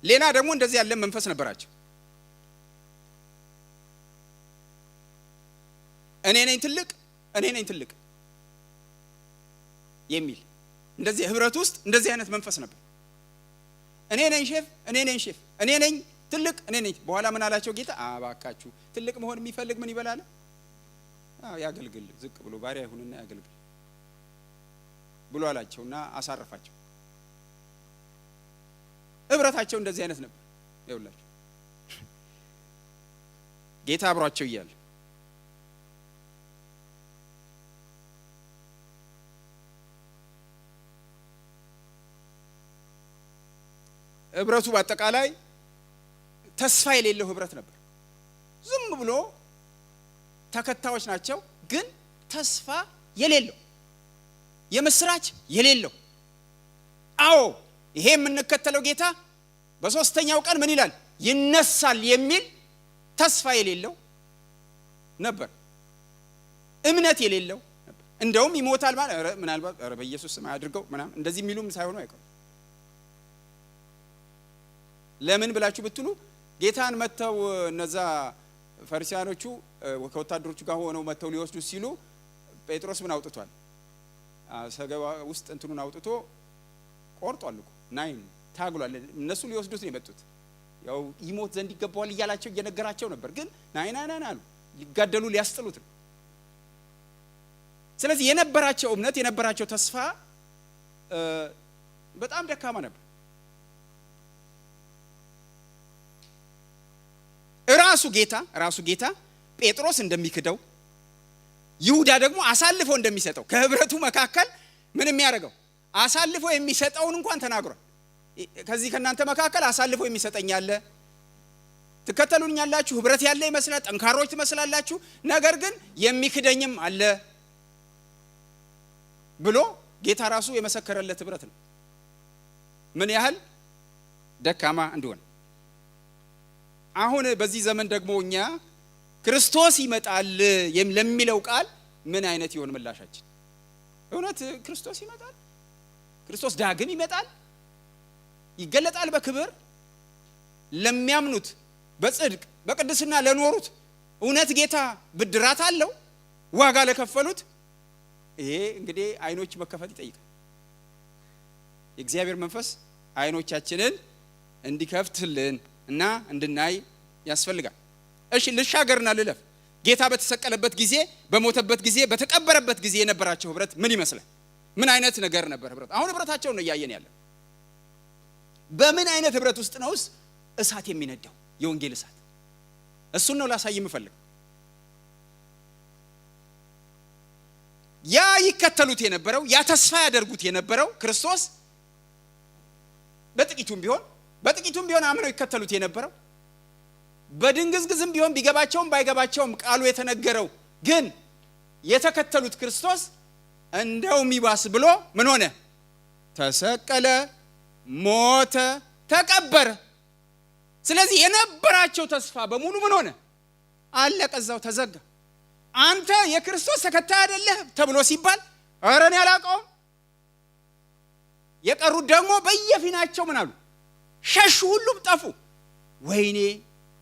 ሌላ ደግሞ እንደዚህ ያለ መንፈስ ነበራቸው እኔ ነኝ ትልቅ የሚል እንደዚህ ህብረት ውስጥ እንደዚህ አይነት መንፈስ ነበር እኔ ነኝ ሼፍ እኔ ነኝ ትልቅ እኔ ነኝ በኋላ ምን አላቸው ጌታ አባካችሁ ትልቅ መሆን የሚፈልግ ምን ይበላል ያገልግል ዝቅ ብሎ ባሪያ ይሁንና ያገልግል ብሎ አላቸውና አሳረፋቸው ህብረታቸው እንደዚህ አይነት ነበር ይውላችሁ ጌታ አብሯቸው ይያል ህብረቱ በአጠቃላይ ተስፋ የሌለው ህብረት ነበር ዝም ብሎ ተከታዮች ናቸው ግን ተስፋ የሌለው የምስራች የሌለው አዎ ይሄ የምንከተለው ጌታ በሶስተኛው ቀን ምን ይላል ይነሳል የሚል ተስፋ የሌለው ነበር እምነት የሌለው ነበር እንደውም ይሞታል ማለት ምናልባት በኢየሱስ ስም አድርገው ምናም እንደዚህ የሚሉም ሳይሆኑ አይቀሩ ለምን ብላችሁ ብትሉ ጌታን መተው እነዛ ፈሪሳውያኖቹ ከወታደሮቹ ጋር ሆነው መተው ሊወስዱ ሲሉ ጴጥሮስ ምን አውጥቷል ሰገባ ውስጥ እንትኑን አውጥቶ ቆርጧል እኮ ናይን ታግሏል እነሱ ሊወስዱት ነው የመጡት ያው ይሞት ዘንድ ይገባዋል እያላቸው እየነገራቸው ነበር ግን ናይና አሉ ሊጋደሉ ሊያስጥሉት ነው ስለዚህ የነበራቸው እምነት የነበራቸው ተስፋ በጣም ደካማ ነበር ራሱ ጌታ ጴጥሮስ እንደሚክደው ይሁዳ ደግሞ አሳልፎ እንደሚሰጠው ከህብረቱ መካከል ምን የሚያደርገው አሳልፎ የሚሰጠውን እንኳን ተናግሯል። ከዚህ ከናንተ መካከል አሳልፎ የሚሰጠኝ አለ፣ ትከተሉኛላችሁ፣ ህብረት ያለ ይመስላል፣ ጠንካሮች ትመስላላችሁ፣ ነገር ግን የሚክደኝም አለ ብሎ ጌታ ራሱ የመሰከረለት ህብረት ነው ምን ያህል ደካማ እንደሆነ። አሁን በዚህ ዘመን ደግሞ እኛ ክርስቶስ ይመጣል ለሚለው ቃል ምን አይነት ይሆን ምላሻችን? እውነት ክርስቶስ ይመጣል? ክርስቶስ ዳግም ይመጣል? ይገለጣል በክብር ለሚያምኑት በጽድቅ በቅድስና ለኖሩት እውነት ጌታ ብድራት አለው ዋጋ ለከፈሉት? ይሄ እንግዲህ አይኖች መከፈት ይጠይቃል። የእግዚአብሔር መንፈስ አይኖቻችንን እንዲከፍትልን እና እንድናይ ያስፈልጋል። እሺ ልሻገርና ልለፍ። ጌታ በተሰቀለበት ጊዜ፣ በሞተበት ጊዜ፣ በተቀበረበት ጊዜ የነበራቸው ህብረት ምን ይመስላል? ምን አይነት ነገር ነበር ህብረት? አሁን ህብረታቸውን ነው እያየን ያለን። በምን አይነት ህብረት ውስጥ ነውስ እሳት የሚነዳው? የወንጌል እሳት። እሱን ነው ላሳይ የምፈልገው። ያ ይከተሉት የነበረው ያ ተስፋ ያደርጉት የነበረው ክርስቶስ በጥቂቱም ቢሆን አምነው ይከተሉት የነበረው በድንግዝግዝም ቢሆን ቢገባቸውም ባይገባቸውም ቃሉ የተነገረው ግን የተከተሉት ክርስቶስ እንደውም ይባስ ብሎ ምን ሆነ? ተሰቀለ፣ ሞተ፣ ተቀበረ። ስለዚህ የነበራቸው ተስፋ በሙሉ ምን ሆነ? አለቀ፣ እዛው ተዘጋ። አንተ የክርስቶስ ተከታይ አይደለህ ተብሎ ሲባል ኧረ እኔ አላውቀውም። የቀሩት ደግሞ በየፊናቸው ምን አሉ? ሸሹ፣ ሁሉም ጠፉ። ወይኔ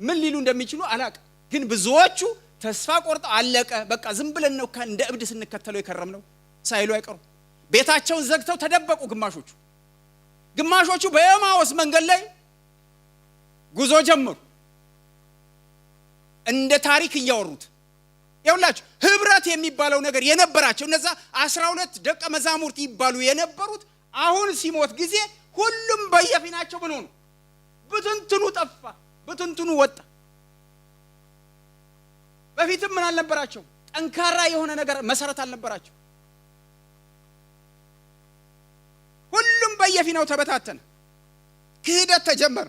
ምን ሊሉ እንደሚችሉ አላውቅም። ግን ብዙዎቹ ተስፋ ቆርጠው አለቀ በቃ ዝም ብለን ነው እንደ እብድ ስንከተለው የከረምነው ሳይሉ አይቀሩ። ቤታቸውን ዘግተው ተደበቁ። ግማሾቹ በኤማውስ መንገድ ላይ ጉዞ ጀመሩ፣ እንደ ታሪክ እያወሩት። ይኸውላችሁ ህብረት የሚባለው ነገር የነበራቸው እነዛ 12 ደቀ መዛሙርት ይባሉ የነበሩት አሁን ሲሞት ጊዜ ሁሉም በየፊናቸው ምን ሆኑ? ብትንትኑ ጠፋ፣ ብትንትኑ ወጣ። በፊትም ምን አልነበራቸው? ጠንካራ የሆነ ነገር መሰረት አልነበራቸው። ሁሉም በየፊናው ተበታተነ። ክህደት ተጀመረ።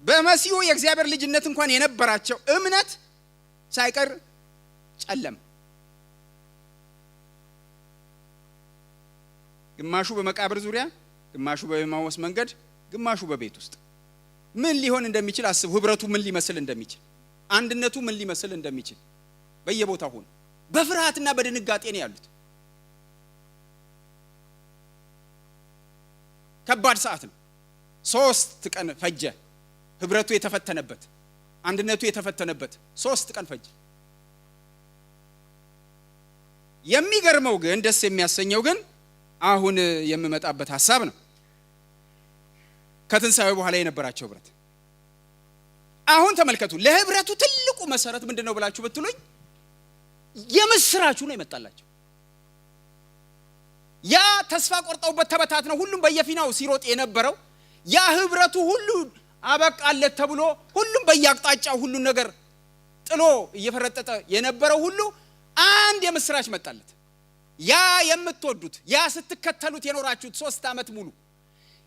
በመሲሁ የእግዚአብሔር ልጅነት እንኳን የነበራቸው እምነት ሳይቀር ጨለመ። ግማሹ በመቃብር ዙሪያ፣ ግማሹ በኤማውስ መንገድ፣ ግማሹ በቤት ውስጥ። ምን ሊሆን እንደሚችል አስቡ። ህብረቱ ምን ሊመስል እንደሚችል፣ አንድነቱ ምን ሊመስል እንደሚችል በየቦታው ሆነ። በፍርሃትና በድንጋጤ ነው ያሉት። ከባድ ሰዓት ነው። 3 ቀን ፈጀ ህብረቱ የተፈተነበት፣ አንድነቱ የተፈተነበት 3 ቀን ፈጀ። የሚገርመው ግን ደስ የሚያሰኘው ግን አሁን የምመጣበት ሐሳብ ነው። ከትንሣኤው በኋላ የነበራቸው ህብረት አሁን ተመልከቱ። ለህብረቱ ትልቁ መሰረት ምንድነው ብላችሁ ብትሉኝ የምስራቹ ነው የመጣላቸው። ያ ተስፋ ቆርጠውበት ተበታትነው ሁሉም በየፊናው ሲሮጥ የነበረው ያ ህብረቱ ሁሉ አበቃለት ተብሎ ሁሉም በየአቅጣጫው ሁሉ ነገር ጥሎ እየፈረጠጠ የነበረው ሁሉ አንድ የምስራች መጣለት። ያ የምትወዱት ያ ስትከተሉት የኖራችሁት 3 ዓመት ሙሉ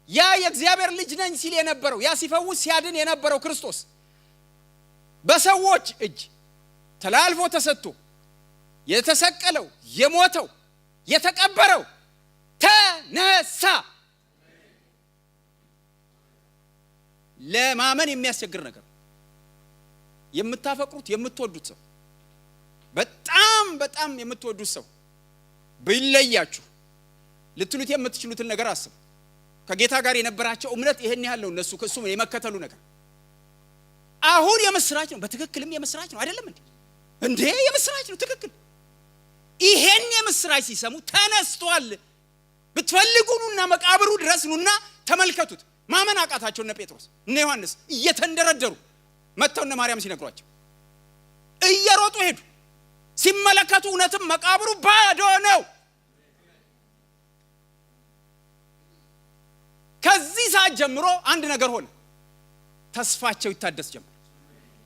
ያ የእግዚአብሔር ልጅ ነኝ ሲል የነበረው ያ ሲፈውስ ሲያድን የነበረው ክርስቶስ በሰዎች እጅ ተላልፎ ተሰጥቶ የተሰቀለው የሞተው የተቀበረው ተነሳ። ለማመን የሚያስቸግር ነገር። የምታፈቅሩት የምትወዱት ሰው በጣም የምትወዱት ሰው ቢለያችሁ ልትሉት የምትችሉትን ነገር አስቡ። ከጌታ ጋር የነበራቸው እምነት ይሄን ያህል ነው። እነሱ ከሱ የመከተሉ ነገር አሁን የምስራች ነው። በትክክልም የምስራች ነው አይደለም እንዴ? የምስራች ነው ትክክል። ይሄን የምስራች ሲሰሙ ተነስቷል ብትፈልጉኑና መቃብሩ ድረስ ኑና ተመልከቱት። ማመን አቃታቸው። እነ ጴጥሮስ እነ ዮሐንስ እየተንደረደሩ መተው እነ ማርያም ሲነግሯቸው እየሮጡ ሄዱ። ሲመለከቱ እውነትም መቃብሩ ባዶ ነው። ከዚህ ሰዓት ጀምሮ አንድ ነገር ሆነ። ተስፋቸው ይታደስ ጀመረ።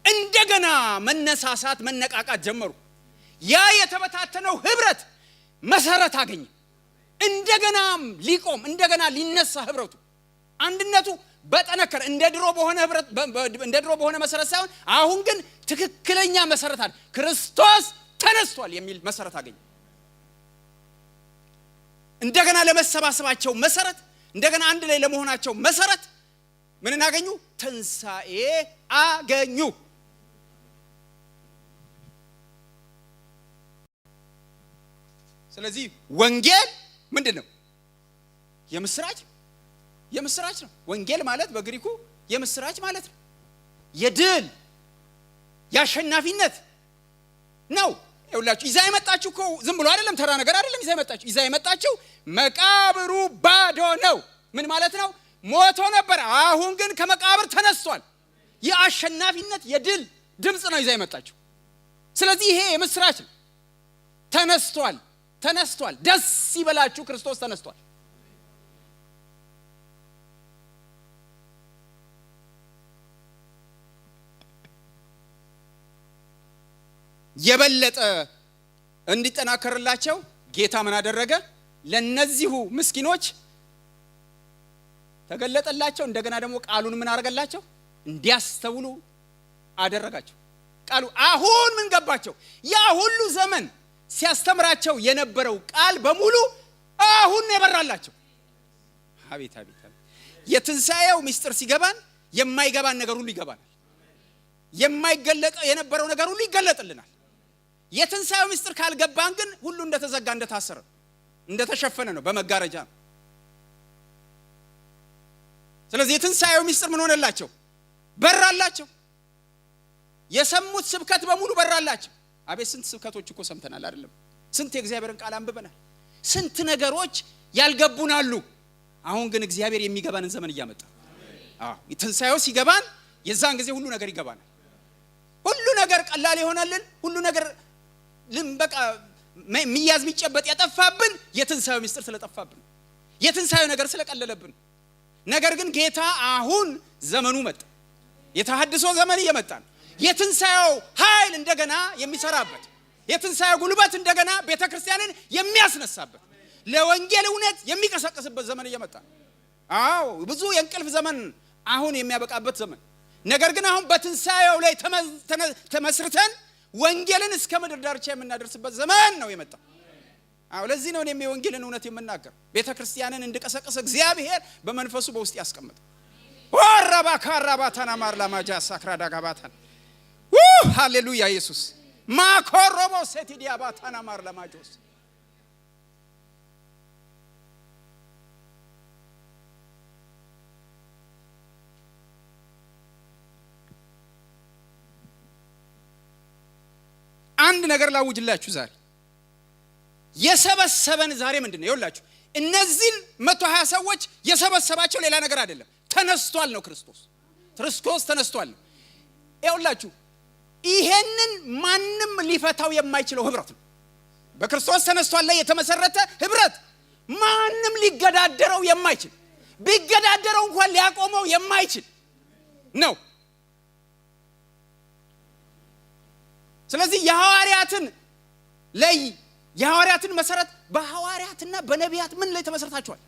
እንደገና መነሳሳት መነቃቃት ጀመሩ። ያ የተበታተነው ህብረት መሰረት አገኘ። እንደገናም ሊቆም እንደገና ሊነሳ ህብረቱ አንድነቱ በጠነከረ እንደ ድሮ በሆነ መሰረት ሳይሆን አሁን ግን ትክክለኛ መሰረት አለ። ክርስቶስ ተነስቷል የሚል መሰረት አገኘ። እንደገና ለመሰባሰባቸው መሰረት እንደገና አንድ ላይ ለመሆናቸው መሰረት ምን አገኙ? ትንሣኤ አገኙ። ስለዚህ ወንጌል ምንድነው? የምስራች ነው። ወንጌል ማለት በግሪኩ የምስራች ማለት ነው። የድል ያሸናፊነት ነው። ይኸውላችሁ ይዛ የመጣችሁ እኮ ዝም ብሎ አይደለም፣ ተራ ነገር አይደለም። ይዛ የመጣችሁ መቃብሩ ባዶ ነው። ምን ማለት ነው? ሞቶ ነበር፣ አሁን ግን ከመቃብር ተነስቷል። የአሸናፊነት የድል ድምጽ ነው ይዛ የመጣችሁ። ስለዚህ ይሄ የምስራች ነው። ተነስቷል። ደስ ይበላችሁ፣ ክርስቶስ ተነስቷል። የበለጠ እንዲጠናከርላቸው ጌታ ምን አደረገ? ለነዚሁ ምስኪኖች ተገለጠላቸው። እንደገና ደግሞ ቃሉን ምን አደረገላቸው? እንዲያስተውሉ አደረጋቸው። ቃሉ አሁን ምን ገባቸው? ያ ሁሉ ዘመን ሲያስተምራቸው የነበረው ቃል በሙሉ አሁን የበራላቸው። አቤት የትንሣኤው ምስጢር ሲገባን የማይገባን ነገር ሁሉ ይገባናል። የማይገለጥ የነበረው ነገር ሁሉ ይገለጥልናል። የትንሣኤው ምስጢር ካልገባን ግን ሁሉ እንደተዘጋ እንደታሰረ እንደተሸፈነ ነው፣ በመጋረጃ ነው። ስለዚህ የትንሣኤው ምስጢር ምን ሆነላቸው? በራላቸው። የሰሙት ስብከት በሙሉ በራላቸው። አቤት ስንት ስብከቶች እኮ ሰምተናል አይደለም? ስንት የእግዚአብሔርን ቃል አንብበናል። ስንት ነገሮች ያልገቡናሉ። አሁን ግን እግዚአብሔር የሚገባንን ዘመን እያመጣ ትንሣኤው ሲገባን የዛን ጊዜ ሁሉ ነገር ይገባናል። ሁሉ ነገር ቀላል ይሆናልን። ሁሉ ነገር በቃ ሚያዝ ሚጨበጥ ያጠፋብን የትንሣኤው ምስጢር ስለጠፋብን፣ የትንሣኤው ነገር ስለቀለለብን። ነገር ግን ጌታ አሁን ዘመኑ መጣ። የተሐድሶ ዘመን እየመጣ ነው። የትንሣኤው ኃይል እንደገና የሚሰራበት፣ የትንሣኤው ጉልበት እንደገና ቤተክርስቲያንን የሚያስነሳበት፣ ለወንጌል እውነት የሚቀሰቅስበት ዘመን እየመጣ ነው። ብዙ የእንቅልፍ ዘመን አሁን የሚያበቃበት ዘመን። ነገር ግን አሁን በትንሣኤው ላይ ተመስርተን ወንጌልን እስከ ምድር ዳርቻ የምናደርስበት ዘመን ነው የመጣው። ለዚህ ነው እኔም የወንጌልን እውነት የምናገር። ቤተክርስቲያንን እንድቀሰቅስ እግዚአብሔር በመንፈሱ በውስጥ ያስቀመጠ። ወራባ ካራባታና ማርላማጃ ሳክራዳ ጋባታን ሃሌሉያ ኢየሱስ ማኮሮቦ ሴቲዲያባታና ማርላማጆስ አንድ ነገር ላውጅላችሁ። ዛሬ የሰበሰበን ዛሬ ምንድነው? ይኸውላችሁ እነዚህን 120 ሰዎች የሰበሰባቸው ሌላ ነገር አይደለም፣ ተነስቷል ነው። ክርስቶስ ተነስቷል ነው። ይኸውላችሁ ይሄንን ማንም ሊፈታው የማይችለው ህብረት ነው። በክርስቶስ ተነስቷል ላይ የተመሰረተ ህብረት ማንም ሊገዳደረው የማይችል፣ ቢገዳደረው እንኳን ሊያቆመው የማይችል ነው። ስለዚህ የሐዋርያትን መሰረት በሐዋርያትና በነቢያት ምን ላይ ተመሰረታቸዋል?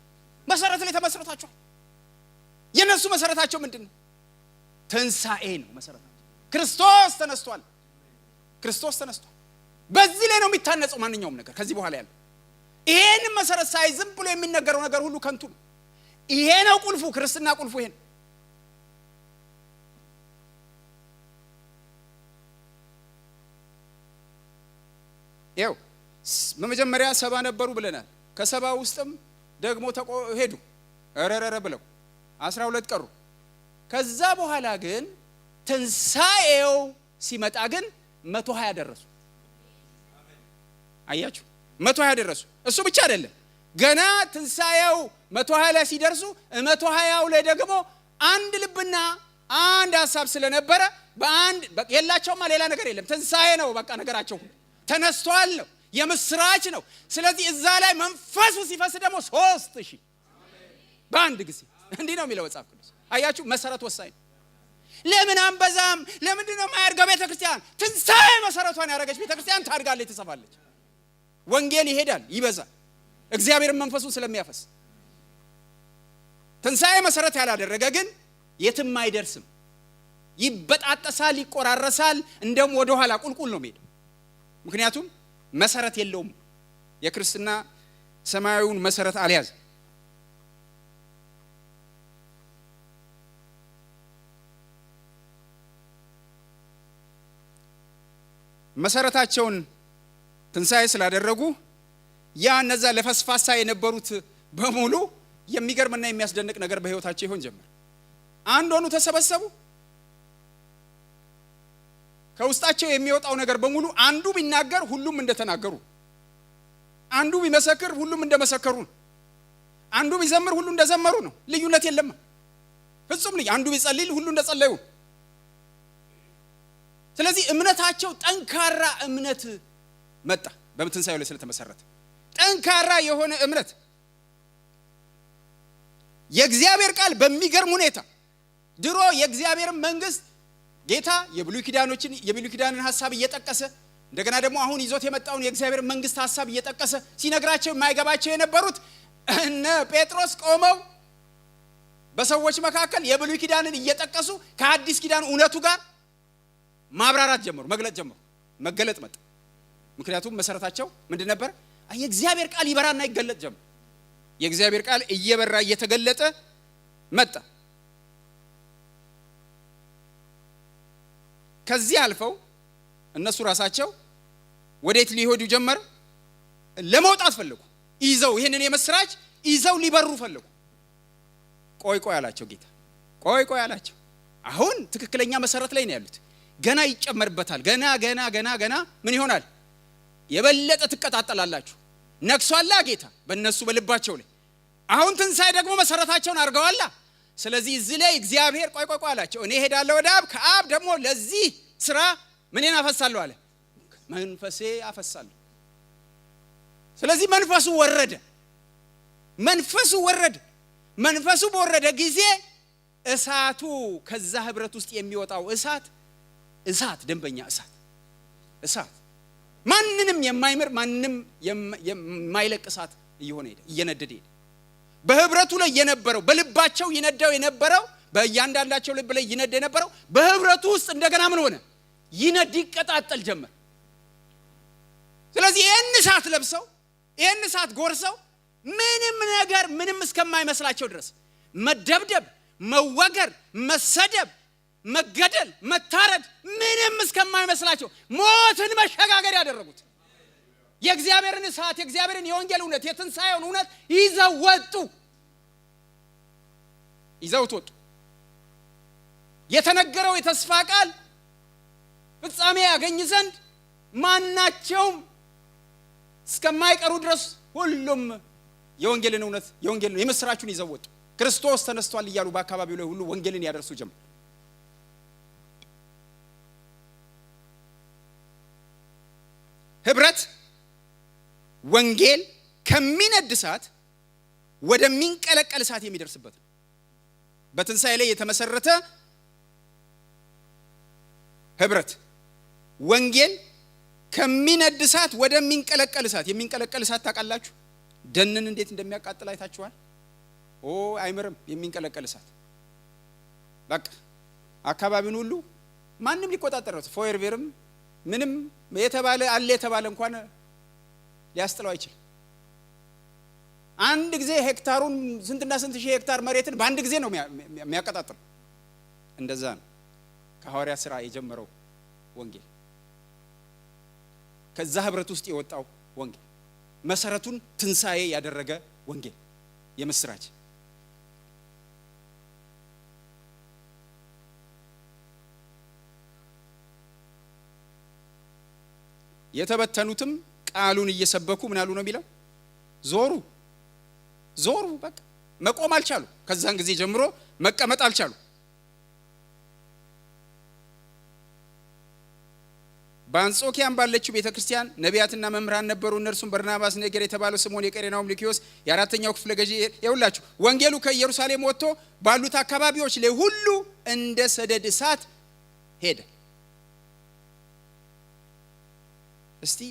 መሰረት ላይ ተመሰረታቸዋል። የነሱ መሰረታቸው ምንድነው? ትንሣኤ ነው መሰረታቸው። ክርስቶስ ተነስቷል። በዚህ ላይ ነው የሚታነጸው ማንኛውም ነገር ከዚህ በኋላ ያለው። ይሄን መሰረት ሳይዝም ብሎ የሚነገረው ነገር ሁሉ ከንቱ ነው። ይሄ ነው ቁልፉ፣ ክርስትና ቁልፉ ይሄ ነው። ይኸው በመጀመሪያ 70 ነበሩ ብለናል። ከ70 ውስጥም ደግሞ ሄዱ ረረረ ብለው 12 ቀሩ። ከዛ በኋላ ግን ትንሣኤው ሲመጣ ግን 120 ደረሱ። አያችሁ 120 ደረሱ። እሱ ብቻ አይደለም፣ ገና ትንሣኤው 120 ላይ ሲደርሱ 120ው ላይ ደግሞ አንድ ልብና አንድ ሐሳብ ስለነበረ በአንድ የላቸውማ ሌላ ነገር የለም። ትንሣኤ ነው በቃ ነገራቸው ሁሉ ተነስቷል ነው፣ የምስራች ነው። ስለዚህ እዛ ላይ መንፈሱ ሲፈስ ደግሞ 3000 በአንድ ጊዜ እንዲህ ነው የሚለው መጽሐፍ ቅዱስ። አያችሁ መሰረት ወሳኝ ነው። ለምን አንበዛም? ለምንድን ነው የማያድገው? ቤተክርስቲያን ትንሣኤ መሰረቷን ያደረገች ቤተክርስቲያን ታድጋለች፣ ትሰፋለች። ወንጌል ይሄዳል፣ ይበዛል። እግዚአብሔር መንፈሱን ስለሚያፈስ። ትንሣኤ መሰረት ያላደረገ ግን የትም አይደርስም። ይበጣጠሳል፣ ይቆራረሳል፣ እንደውም ወደ ኋላ ቁልቁል ነው የሚሄደው። ምክንያቱም መሰረት የለውም። የክርስትና ሰማያዊውን መሰረት አልያዘ። መሰረታቸውን ትንሣኤ ስላደረጉ ያ እነዛ ለፈስፋሳ የነበሩት በሙሉ የሚገርምና የሚያስደንቅ ነገር በህይወታቸው ይሆን ጀመር። አንድ ሆኑ፣ ተሰበሰቡ። ከውስጣቸው የሚወጣው ነገር በሙሉ አንዱ ቢናገር ሁሉም እንደተናገሩ፣ አንዱ ቢመሰክር ሁሉም እንደመሰከሩ፣ አንዱ ቢዘምር ሁሉ እንደዘመሩ ነው። ልዩነት የለም፣ ፍጹም ልጅ። አንዱ ቢጸልይ ሁሉ እንደጸለዩ። ስለዚህ እምነታቸው ጠንካራ እምነት መጣ። በትንሣኤው ላይ ስለተመሰረተ ጠንካራ የሆነ እምነት። የእግዚአብሔር ቃል በሚገርም ሁኔታ ድሮ የእግዚአብሔር መንግስት ጌታ የብሉይ ኪዳንን ሐሳብ እየጠቀሰ እንደገና ደግሞ አሁን ይዞት የመጣውን የእግዚአብሔር መንግስት ሐሳብ እየጠቀሰ ሲነግራቸው የማይገባቸው የነበሩት እነ ጴጥሮስ ቆመው በሰዎች መካከል የብሉይ ኪዳንን እየጠቀሱ ከአዲስ ኪዳን እውነቱ ጋር ማብራራት ጀመሩ፣ መግለጥ ጀመሩ። መገለጥ መጣ። ምክንያቱም መሰረታቸው ምንድን ነበር? የእግዚአብሔር ቃል ይበራና ይገለጥ ጀመር። የእግዚአብሔር ቃል እየበራ እየተገለጠ መጣ። ከዚህ አልፈው እነሱ ራሳቸው ወዴት ሊሄዱ ጀመር? ለመውጣት ፈለጉ። ይዘው ይሄንን የመስራች ይዘው ሊበሩ ፈለጉ። ቆይ ቆይ አላቸው ጌታ። ቆይ ቆይ አላቸው። አሁን ትክክለኛ መሰረት ላይ ነው ያሉት። ገና ይጨመርበታል። ገና ምን ይሆናል? የበለጠ ትቀጣጣላላችሁ። ነክሷላ ጌታ በእነሱ በልባቸው ላይ። አሁን ትንሣኤ ደግሞ መሰረታቸውን አድርገዋላ። ስለዚህ እዚህ ላይ እግዚአብሔር ቆይ ቆይ አላቸው። እኔ ሄዳለሁ ወደ አብ፣ ከአብ ደግሞ ለዚህ ስራ ምንን አፈሳለሁ አለ? መንፈሴ አፈሳለሁ። ስለዚህ መንፈሱ ወረደ። መንፈሱ በወረደ ጊዜ እሳቱ፣ ከዛ ህብረት ውስጥ የሚወጣው እሳት ደንበኛ እሳት ማንንም የማይምር ማንንም የማይለቅ እሳት እየሆነ ሄደ፣ እየነደደ ሄደ። በህብረቱ ላይ የነበረው በልባቸው ይነዳው የነበረው በእያንዳንዳቸው ልብ ላይ ይነድ የነበረው በህብረቱ ውስጥ እንደገና ምን ሆነ? ይነድ፣ ይቀጣጠል ጀመር። ስለዚህ ይህን እሳት ለብሰው ይህን እሳት ጎርሰው ምንም ነገር ምንም እስከማይመስላቸው ድረስ መደብደብ፣ መወገር፣ መሰደብ፣ መገደል፣ መታረድ ምንም እስከማይመስላቸው ሞትን መሸጋገር ያደረጉት የእግዚአብሔርን እሳት፣ የእግዚአብሔርን የወንጌል እውነት፣ የትንሣኤውን እውነት ይዘው ወጡ። የተነገረው የተስፋ ቃል ፍጻሜ ያገኝ ዘንድ ማናቸውም እስከማይቀሩ ድረስ ሁሉም የወንጌልን እውነት የወንጌልን የምስራቹን ይዘው ወጡ። ክርስቶስ ተነስቷል እያሉ በአካባቢው ላይ ሁሉ ወንጌልን ያደርሱ ጀመሩ። ህብረት ወንጌል ከሚነድ እሳት ወደሚንቀለቀል እሳት የሚደርስበት ነው። በትንሣኤ ላይ የተመሰረተ ህብረት ወንጌል ከሚነድ እሳት ወደሚንቀለቀል እሳት። የሚንቀለቀል እሳት ታውቃላችሁ? ደንን እንዴት እንደሚያቃጥል አይታችኋል? አይምርም። የሚንቀለቀል እሳት በቃ አካባቢውን ሁሉ ማንም ሊቆጣጠረው ፎየርቬርም ምንም የተባለ አለ የተባለ እንኳን ሊያስጥለው አይችልም። አንድ ጊዜ ሄክታሩን ስንትና ስንት ሺህ ሄክታር መሬትን በአንድ ጊዜ ነው የሚያቀጣጥለው። እንደዛ ነው ከሐዋርያት ሥራ የጀመረው ወንጌል። ከዛ ህብረት ውስጥ የወጣው ወንጌል መሰረቱን ትንሣኤ ያደረገ ወንጌል የምስራች። የተበተኑትም ቃሉን እየሰበኩ ምን አሉ ነው የሚለው? ዞሩ። በቃ መቆም አልቻሉ። ከዛን ጊዜ ጀምሮ መቀመጥ አልቻሉ። በአንጾኪያም ባለችው ቤተክርስቲያን ነቢያትና መምህራን ነበሩ። እነርሱም በርናባስ፣ ኔጌር የተባለው ስምዖን፣ የቀሬናውም ሉኪዮስ፣ የአራተኛው ክፍለ ገዢ። ይኸውላችሁ ወንጌሉ ከኢየሩሳሌም ወጥቶ ባሉት አካባቢዎች ላይ ሁሉ እንደ ሰደድ እሳት ሄደ። እስቲ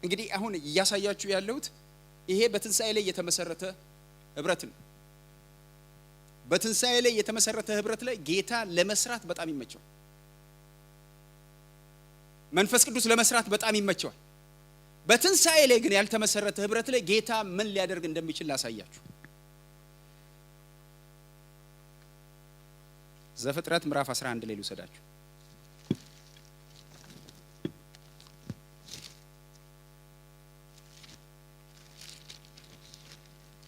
እንግዲህ አሁን እያሳያችሁ ያለሁት ይሄ በትንሳኤ ላይ የተመሰረተ ህብረት ነው። በትንሳኤ ላይ የተመሰረተ ህብረት ላይ ጌታ ለመስራት በጣም ይመቸዋል። መንፈስ ቅዱስ ለመስራት በጣም ይመቸዋል። በትንሳኤ ላይ ግን ያልተመሰረተ ህብረት ላይ ጌታ ምን ሊያደርግ እንደሚችል ላሳያችሁ። ዘፍጥረት ምዕራፍ 11 ላይ ልውሰዳችሁ።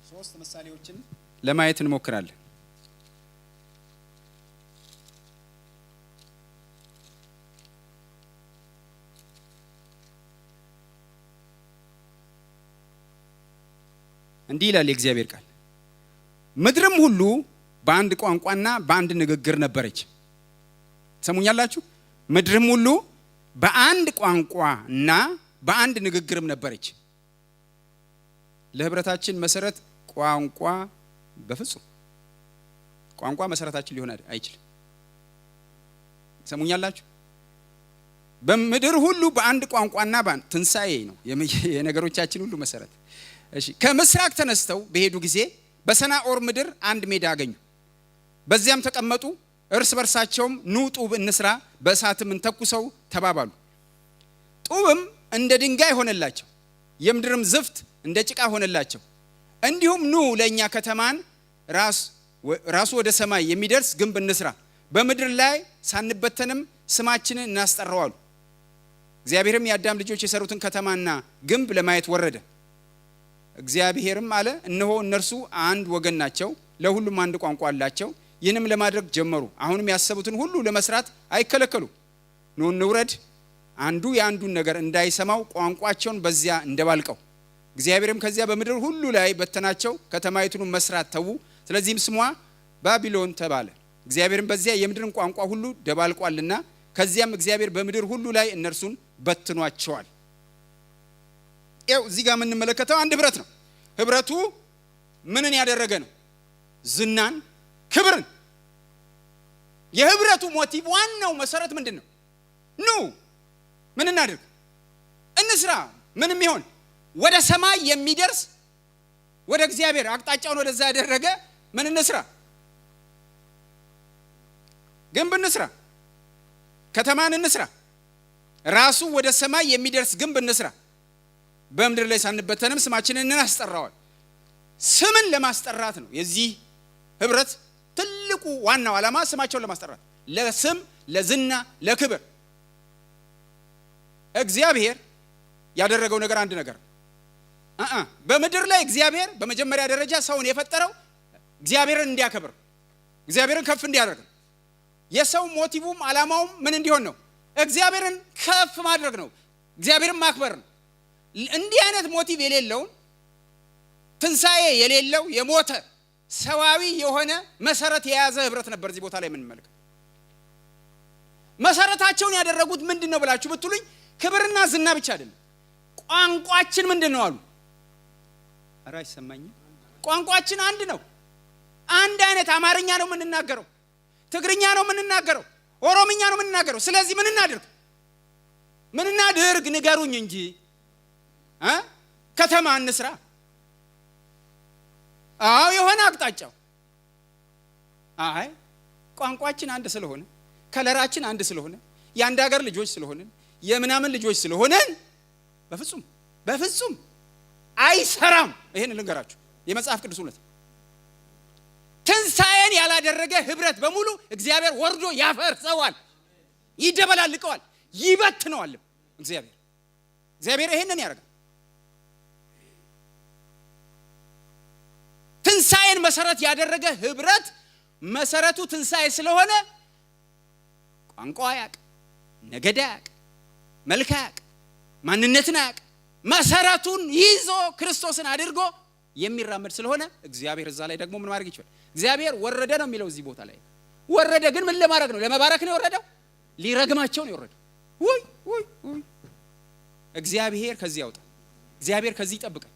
ሶስት ምሳሌዎችን ለማየት እንሞክራለን። እንዲህ ይላል የእግዚአብሔር ቃል፣ ምድርም ሁሉ በአንድ ቋንቋና በአንድ ንግግር ነበረች። ሰሙኛላችሁ? ምድርም ሁሉ በአንድ ቋንቋና በአንድ ንግግርም ነበረች። ለህብረታችን መሰረት ቋንቋ በፍጹም ቋንቋ መሰረታችን ሊሆን አይችልም። ሰሙኛላችሁ? በምድር ሁሉ በአንድ ቋንቋና በአንድ ትንሳኤ ነው የነገሮቻችን ሁሉ መሰረት። እሺ፣ ከምስራቅ ተነስተው በሄዱ ጊዜ በሰናኦር ምድር አንድ ሜዳ አገኙ። በዚያም ተቀመጡ። እርስ በርሳቸውም ኑ ጡብ እንስራ፣ በእሳትም እንተኩሰው ተባባሉ። ጡብም እንደ ድንጋይ ሆነላቸው፣ የምድርም ዝፍት እንደ ጭቃ ሆነላቸው። እንዲሁም ኑ ለእኛ ከተማን ራሱ ወደ ሰማይ የሚደርስ ግንብ እንስራ፣ በምድር ላይ ሳንበተንም ስማችንን እናስጠራዋሉ። እግዚአብሔርም የአዳም ልጆች የሰሩትን ከተማና ግንብ ለማየት ወረደ። እግዚአብሔርም አለ፣ እነሆ እነርሱ አንድ ወገን ናቸው፣ ለሁሉም አንድ ቋንቋ አላቸው። ይህንም ለማድረግ ጀመሩ። አሁንም ያሰቡትን ሁሉ ለመስራት አይከለከሉ። ኑ እንውረድ፣ አንዱ የአንዱን ነገር እንዳይሰማው ቋንቋቸውን በዚያ እንደባልቀው። እግዚአብሔርም ከዚያ በምድር ሁሉ ላይ በተናቸው፣ ከተማይቱን መስራት ተዉ። ስለዚህም ስሟ ባቢሎን ተባለ። እግዚአብሔርም በዚያ የምድርን ቋንቋ ሁሉ ደባልቋልና፣ ከዚያም እግዚአብሔር በምድር ሁሉ ላይ እነርሱን በትኗቸዋል። እዚህ ጋር የምንመለከተው አንድ ህብረት ነው። ህብረቱ ምንን ያደረገ ነው? ዝናን፣ ክብርን። የህብረቱ ሞቲቭ ዋናው መሰረት ምንድን ነው? ኑ ምን እናድርግ? እንስራ። ምንም ይሆን ወደ ሰማይ የሚደርስ ወደ እግዚአብሔር አቅጣጫውን ወደዛ ያደረገ ምን እንስራ? ግንብ እንስራ፣ ከተማን እንስራ፣ ራሱ ወደ ሰማይ የሚደርስ ግንብ እንስራ፣ በምድር ላይ ሳንበተንም ስማችንን እናስጠራዋል። ስምን ለማስጠራት ነው የዚህ ህብረት ትልቁ ዋናው ዓላማ፣ ስማቸውን ለማስጠራት፣ ለስም፣ ለዝና፣ ለክብር። እግዚአብሔር ያደረገው ነገር አንድ ነገር በምድር ላይ እግዚአብሔር በመጀመሪያ ደረጃ ሰውን የፈጠረው እግዚአብሔርን እንዲያከብር፣ እግዚአብሔርን ከፍ እንዲያደርግ። የሰው ሞቲቭም ዓላማውም ምን እንዲሆን ነው? እግዚአብሔርን ከፍ ማድረግ ነው፣ እግዚአብሔርን ማክበር ነው። እንዲህ አይነት ሞቲቭ የሌለውን ትንሳኤ የሌለው የሞተ ሰዋዊ የሆነ መሰረት የያዘ ህብረት ነበር እዚህ ቦታ ላይ የምንመለከተው። መሰረታቸውን ያደረጉት ምንድን ነው ብላችሁ ብትሉኝ ክብርና ዝና ብቻ አይደለም። ቋንቋችን ምንድን ነው አሉ? ኧረ አይሰማኝም። ቋንቋችን አንድ ነው። አንድ አይነት አማርኛ ነው የምንናገረው፣ ትግርኛ ነው የምንናገረው፣ ኦሮምኛ ነው የምንናገረው። ስለዚህ ምን እናድርግ ንገሩኝ እንጂ ከተማ እንስራ። አዎ የሆነ አቅጣጫው አይ ቋንቋችን አንድ ስለሆነ፣ ከለራችን አንድ ስለሆነ፣ የአንድ ሀገር ልጆች ስለሆነ፣ የምናምን ልጆች ስለሆነን በፍጹም አይሰራም። ይሄን ልንገራችሁ የመጽሐፍ ቅዱስ እውነት። ትንሳኤን ያላደረገ ህብረት በሙሉ እግዚአብሔር ወርዶ ያፈርሰዋል፣ ይደበላልቀዋል፣ ይበትነዋል። እግዚአብሔር ይሄንን ያደርጋል። ትንሳኤን መሰረት ያደረገ ህብረት መሰረቱ ትንሳኤ ስለሆነ ቋንቋ ያቅ፣ ነገድ ያቅ፣ መልክ ያቅ፣ ማንነትን ያቅ፣ መሰረቱን ይዞ ክርስቶስን አድርጎ የሚራመድ ስለሆነ እግዚአብሔር እዛ ላይ ደግሞ ምን ማድረግ ይችላል? እግዚአብሔር ወረደ ነው የሚለው እዚህ ቦታ ላይ። ወረደ ግን ምን ለማድረግ ነው? ለመባረክ ነው የወረደው? ሊረግማቸው ነው የወረደው? ወይ እግዚአብሔር ከዚህ ያውጣ፣ እግዚአብሔር ከዚህ ይጠብቃል።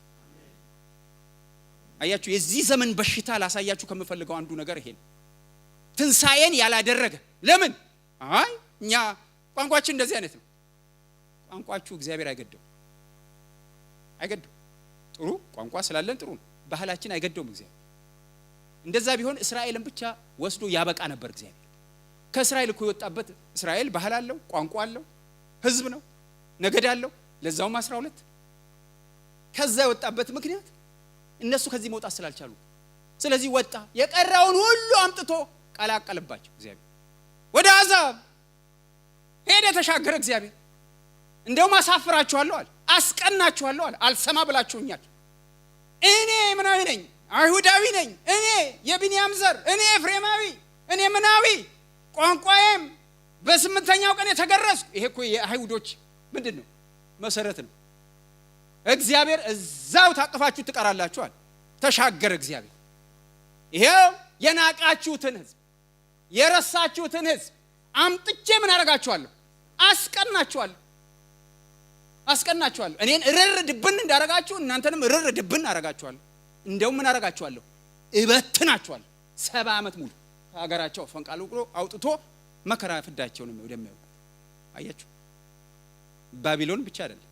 አያችሁ፣ የዚህ ዘመን በሽታ ላሳያችሁ ከምፈልገው አንዱ ነገር ይሄ ነው። ትንሳኤን ያላደረገ ለምን? አይ እኛ ቋንቋችን እንደዚህ አይነት ነው። ቋንቋችሁ እግዚአብሔር አይገደው። ጥሩ ቋንቋ ስላለን ጥሩ ባህላችን አይገደውም እግዚአብሔር እንደዛ ቢሆን እስራኤልን ብቻ ወስዶ ያበቃ ነበር እግዚአብሔር ከእስራኤል እኮ የወጣበት እስራኤል ባህል አለው ቋንቋ አለው ህዝብ ነው ነገድ አለው ለዛውም 12 ከዛ የወጣበት ምክንያት እነሱ ከዚህ መውጣት ስላልቻሉ ስለዚህ ወጣ የቀራውን ሁሉ አምጥቶ ቀላቀለባቸው እግዚአብሔር ወደ አሕዛብ ሄደ ተሻገረ እግዚአብሔር እንደውም አሳፍራችኋለሁ አለ አስቀናችኋለሁ አለ አልሰማ ብላችሁኛል እኔ ምናዊ ነኝ አይሁዳዊ ነኝ እኔ የቢንያም ዘር እኔ ኤፍሬማዊ እኔ ምናዊ ቋንቋዬም በስምንተኛው ቀን የተገረዝኩ ይሄ እኮ የአይሁዶች ምንድነው መሰረት ነው እግዚአብሔር እዛው ታቀፋችሁ ትቀራላችሁ አለ ተሻገረ እግዚአብሔር ይሄው የናቃችሁትን ህዝብ የረሳችሁትን ህዝብ አምጥቼ ምን አረጋችኋለሁ አስቀናችኋለሁ እኔን እርር ድብን እንዳረጋችሁ እናንተንም እርር ድብን አረጋችኋለሁ እንደውም ምን አረጋችኋለሁ እበትናችኋለሁ 70 ዓመት ሙሉ ከሀገራቸው ፈንቃልቁሎ አውጥቶ መከራ ፍዳቸውን ወደሚያው አያችሁ ባቢሎን ብቻ አይደለም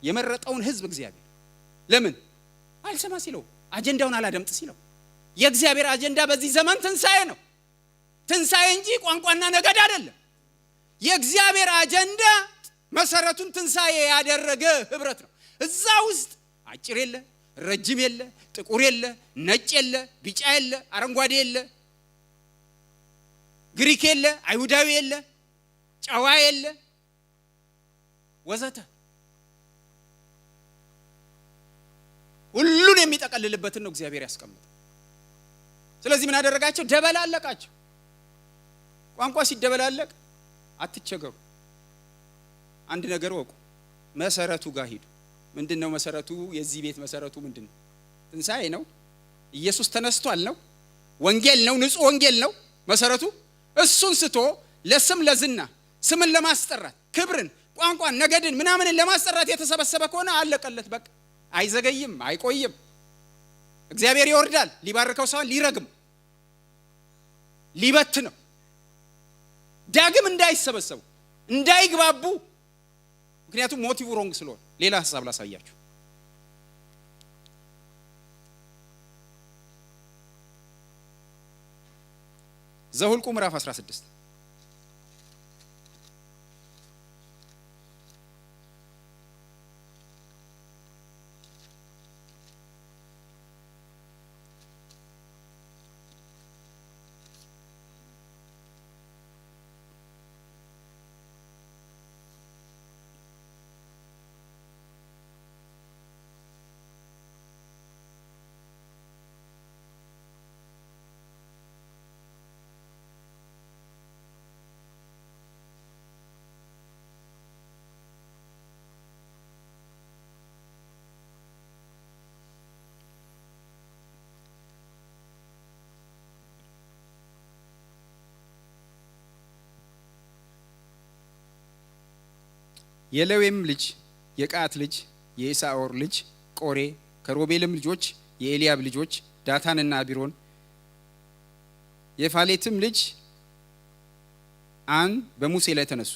የመረጠውን ህዝብ እግዚአብሔር ለምን አልሰማ ሲለው አጀንዳውን አላደምጥ ሲለው የእግዚአብሔር አጀንዳ በዚህ ዘመን ትንሳኤ ነው ትንሳኤ እንጂ ቋንቋና ነገድ አይደለም የእግዚአብሔር አጀንዳ መሰረቱን ትንሳኤ ያደረገ ህብረት ነው እዛ ውስጥ አጭር የለ ረጅም የለ ጥቁር የለ ነጭ የለ ቢጫ የለ አረንጓዴ የለ ግሪክ የለ አይሁዳዊ የለ ጨዋ የለ ወዘተ ሁሉን የሚጠቀልልበትን ነው እግዚአብሔር ያስቀምጠው ስለዚህ ምን አደረጋቸው ደበላለቃቸው ቋንቋ ሲደበላለቅ አትቸገሩ አንድ ነገር ወቁ መሰረቱ ጋር ሂዱ ምንድነው መሰረቱ የዚህ ቤት መሰረቱ ምንድነው ትንሳኤ ነው ኢየሱስ ተነስቷል ነው ወንጌል ነው ንጹህ ወንጌል ነው መሰረቱ እሱን ስቶ ለስም ለዝና ስምን ለማስጠራት ክብርን ቋንቋን ነገድን ምናምንን ለማስጠራት የተሰበሰበ ከሆነ አለቀለት በቃ አይዘገይም አይቆይም እግዚአብሔር ይወርዳል ሊባርከው ሳይሆን ሊረግም ሊበት ነው ዳግም እንዳይሰበሰቡ እንዳይግባቡ ምክንያቱም ሞቲቭ ሮንግ ስለሆነ ሌላ ሐሳብ ላሳያችሁ ዘኍልቍ ምዕራፍ 16 የሌዊም ልጅ የቀዓት ልጅ የኢሳኦር ልጅ ቆሬ ከሮቤልም ልጆች የኤልያብ ልጆች ዳታንና አቢሮን የፋሌትም ልጅ አን በሙሴ ላይ ተነሱ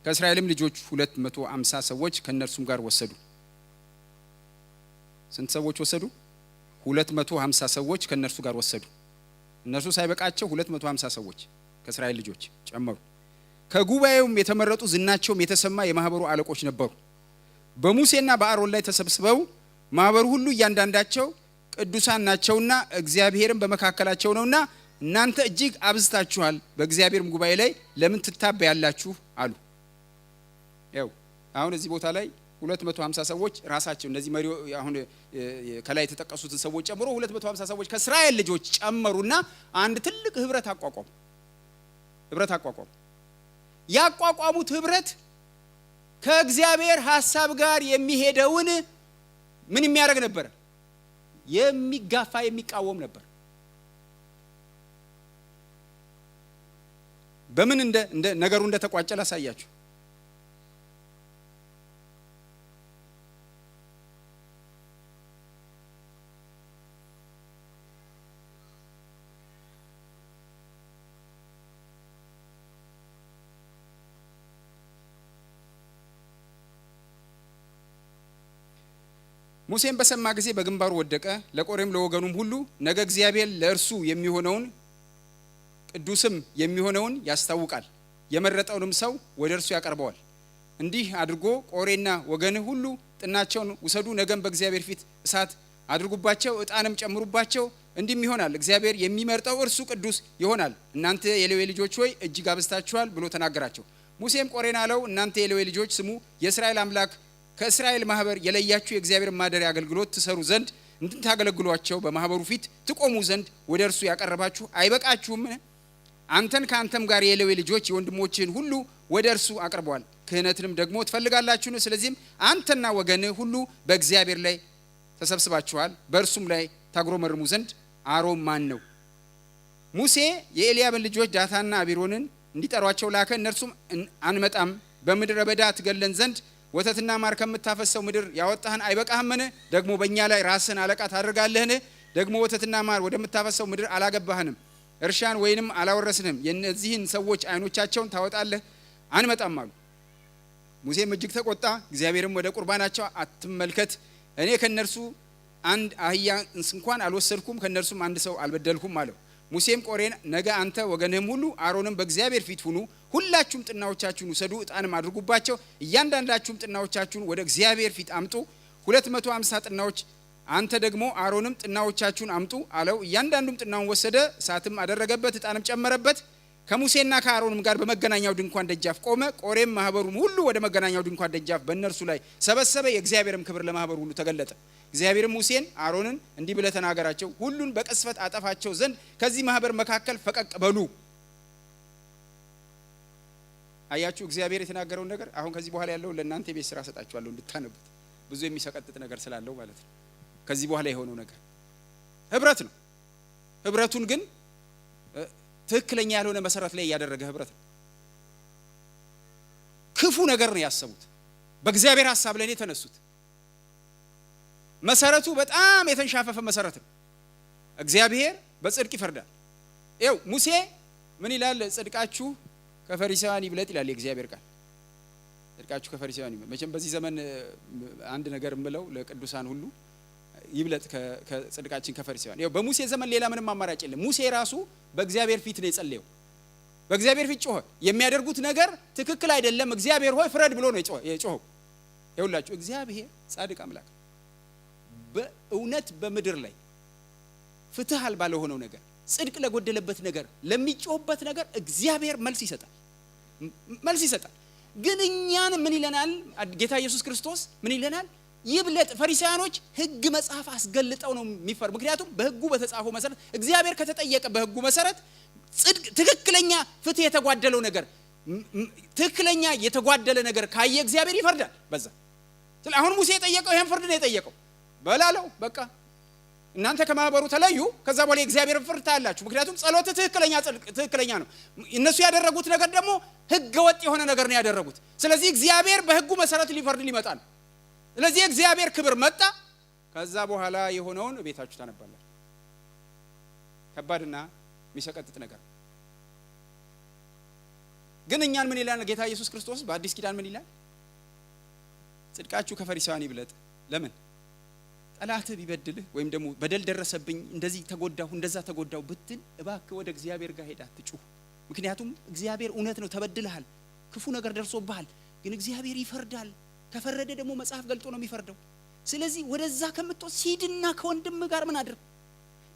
ከእስራኤልም ልጆች 250 ሰዎች ከነርሱም ጋር ወሰዱ ስንት ሰዎች ወሰዱ 250 ሰዎች ከነርሱ ጋር ወሰዱ እነሱ ሳይበቃቸው 250 ሰዎች ከእስራኤል ልጆች ጨመሩ ከጉባኤውም የተመረጡ ዝናቸውም የተሰማ የማህበሩ አለቆች ነበሩ በሙሴና በአሮን ላይ ተሰብስበው ማህበሩ ሁሉ እያንዳንዳቸው ቅዱሳን ናቸውና እግዚአብሔርም በመካከላቸው ነውና እናንተ እጅግ አብዝታችኋል በእግዚአብሔርም ጉባኤ ላይ ለምን ትታበያላችሁ አሉ ያው አሁን እዚህ ቦታ ላይ 250 ሰዎች ራሳቸው እነዚህ መሪው አሁን ከላይ የተጠቀሱትን ሰዎች ጨምሮ 250 ሰዎች ከእስራኤል ልጆች ጨመሩና አንድ ትልቅ ህብረት አቋቋሙ ያቋቋሙት ህብረት ከእግዚአብሔር ሐሳብ ጋር የሚሄደውን ምን የሚያደርግ ነበር የሚጋፋ የሚቃወም ነበር በምን እንደ ነገሩ እንደተቋጨ ላሳያችሁ ሙሴም በሰማ ጊዜ በግንባሩ ወደቀ። ለቆሬም ለወገኑም ሁሉ ነገ እግዚአብሔር ለእርሱ የሚሆነውን ቅዱስም የሚሆነውን ያስታውቃል፣ የመረጠውንም ሰው ወደ እርሱ ያቀርበዋል። እንዲህ አድርጎ ቆሬና ወገንህ ሁሉ ጥናቸውን ውሰዱ፣ ነገም በእግዚአብሔር ፊት እሳት አድርጉባቸው፣ ዕጣንም ጨምሩባቸው። እንዲህም ይሆናል፣ እግዚአብሔር የሚመርጠው እርሱ ቅዱስ ይሆናል። እናንተ የሌዊ ልጆች ሆይ እጅግ አብዝታችኋል ብሎ ተናገራቸው። ሙሴም ቆሬን አለው፣ እናንተ የሌዊ ልጆች ስሙ፣ የእስራኤል አምላክ ከእስራኤል ማህበር የለያችሁ የእግዚአብሔር ማደሪያ አገልግሎት ትሰሩ ዘንድ እንድታገለግሏቸው በማህበሩ ፊት ትቆሙ ዘንድ ወደ እርሱ ያቀረባችሁ አይበቃችሁም? አንተን ከአንተም ጋር የሌዊ ልጆች የወንድሞችህን ሁሉ ወደ እርሱ አቅርበዋል። ክህነትንም ደግሞ ትፈልጋላችሁን? ስለዚህም አንተና ወገንህ ሁሉ በእግዚአብሔር ላይ ተሰብስባችኋል፣ በእርሱም ላይ ታጉረመርሙ ዘንድ አሮን ማን ነው? ሙሴ የኤልያብን ልጆች ዳታንና አቢሮንን እንዲጠሯቸው ላከ። እነርሱም አንመጣም፣ በምድረ በዳ ትገለን ዘንድ ወተትና ማር ከምታፈሰው ምድር ያወጣህን አይበቃህምን? ደግሞ በእኛ ላይ ራስን አለቃ ታደርጋለህን? ደግሞ ወተትና ማር ወደምታፈሰው ምድር አላገባህንም፣ እርሻን ወይንም አላወረስንም። የእነዚህን ሰዎች አይኖቻቸውን ታወጣለህ፣ አንመጣም አሉ። ሙሴም እጅግ ተቆጣ። እግዚአብሔርም ወደ ቁርባናቸው አትመልከት፣ እኔ ከነርሱ አንድ አህያ እንኳን አልወሰድኩም፣ ከነርሱም አንድ ሰው አልበደልኩም አለው። ሙሴም ቆሬን ነገ አንተ ወገንህም ሁሉ አሮንም በእግዚአብሔር ፊት ሁኑ፣ ሁላችሁም ጥናዎቻችሁን ውሰዱ፣ ዕጣንም አድርጉባቸው፣ እያንዳንዳችሁም ጥናዎቻችሁን ወደ እግዚአብሔር ፊት አምጡ፣ 250 ጥናዎች። አንተ ደግሞ አሮንም ጥናዎቻችሁን አምጡ አለው። እያንዳንዱም ጥናውን ወሰደ፣ እሳትም አደረገበት፣ ዕጣንም ጨመረበት። ከሙሴና ከአሮንም ጋር በመገናኛው ድንኳን ደጃፍ ቆመ። ቆሬም ማህበሩም ሁሉ ወደ መገናኛው ድንኳን ደጃፍ በእነርሱ ላይ ሰበሰበ። የእግዚአብሔርም ክብር ለማህበሩ ሁሉ ተገለጠ። እግዚአብሔርም ሙሴን አሮንን እንዲህ ብለህ ተናገራቸው፣ ሁሉን በቅስፈት አጠፋቸው ዘንድ ከዚህ ማህበር መካከል ፈቀቅ በሉ። አያችሁ እግዚአብሔር የተናገረውን ነገር። አሁን ከዚህ በኋላ ያለው ለእናንተ የቤት ስራ ሰጣችኋለሁ እንድታነቡት፣ ብዙ የሚሰቀጥጥ ነገር ስላለው ማለት ነው። ከዚህ በኋላ የሆነው ነገር ህብረት ነው። ህብረቱን ግን ትክክለኛ ያልሆነ መሰረት ላይ ያደረገ ህብረት ነው። ክፉ ነገር ነው ያሰቡት፣ በእግዚአብሔር ሐሳብ ላይ ነው የተነሱት። መሰረቱ በጣም የተንሻፈፈ መሰረት ነው። እግዚአብሔር በጽድቅ ይፈርዳል። ይኸው ሙሴ ምን ይላል? ጽድቃችሁ ከፈሪሳውያን ይብለጥ ይላል የእግዚአብሔር ቃል። ጽድቃችሁ ከፈሪሳውያን ይብለጥ። መቼም በዚህ ዘመን አንድ ነገር እምለው ለቅዱሳን ሁሉ ይብለጥ ከጽድቃችን ከፈሪሳውያን። ይኸው በሙሴ ዘመን ሌላ ምንም አማራጭ የለም። ሙሴ ራሱ በእግዚአብሔር ፊት ነው የጸለየው። በእግዚአብሔር ፊት ጮኸ። የሚያደርጉት ነገር ትክክል አይደለም፣ እግዚአብሔር ሆይ ፍረድ ብሎ ነው የጮኸው። ይኸውላችሁ እግዚአብሔር ጻድቅ አምላክ በእውነት በምድር ላይ ፍትህ አልባ ለሆነው ነገር፣ ጽድቅ ለጎደለበት ነገር፣ ለሚጮህበት ነገር እግዚአብሔር መልስ ይሰጣል። ግን እኛን ምን ይለናል ጌታ ኢየሱስ ክርስቶስ? ምን ይለናል? ይብለጥ። ፈሪሳውያኖች ህግ መጽሐፍ አስገልጠው ነው የሚፈርዱ። ምክንያቱም በህጉ በተጻፈው መሰረት እግዚአብሔር ከተጠየቀ በህጉ መሰረት ጽድቅ፣ ትክክለኛ ፍትህ የተጓደለው ነገር፣ ትክክለኛ የተጓደለ ነገር ካየ እግዚአብሔር ይፈርዳል በዛ። አሁን ሙሴ የጠየቀው ይሄን ፍርድ ነው የጠየቀው። በላለው በቃ እናንተ ከማህበሩ ተለዩ፣ ከዛ በኋላ የእግዚአብሔር ፍርድ ታያላችሁ። ምክንያቱም ጸሎት ትክክለኛ ነው። እነሱ ያደረጉት ነገር ደግሞ ህገ ወጥ የሆነ ነገር ነው ያደረጉት። ስለዚህ እግዚአብሔር በህጉ መሰረት ሊፈርድ ሊመጣ ነው። ስለዚህ እግዚአብሔር ክብር መጣ። ከዛ በኋላ የሆነውን ቤታችሁ ታነባላችሁ። ከባድና የሚሰቀጥጥ ነገር ግን እኛን ምን ይላል ጌታ ኢየሱስ ክርስቶስ በአዲስ ኪዳን ምን ይላል? ጽድቃችሁ ከፈሪሳውያን ይብለጥ። ለምን? ጠላትህ ቢበድልህ ወይም ደግሞ በደል ደረሰብኝ፣ እንደዚህ ተጎዳሁ፣ እንደዛ ተጎዳሁ ብትል እባክህ ወደ እግዚአብሔር ጋር ሄዳ አትጩህ። ምክንያቱም እግዚአብሔር እውነት ነው፣ ተበድልሃል፣ ክፉ ነገር ደርሶብሃል፣ ግን እግዚአብሔር ይፈርዳል። ከፈረደ ደግሞ መጽሐፍ ገልጦ ነው የሚፈርደው። ስለዚህ ወደዛ ከምትወስ ሂድና ከወንድም ጋር ምን አድርግ?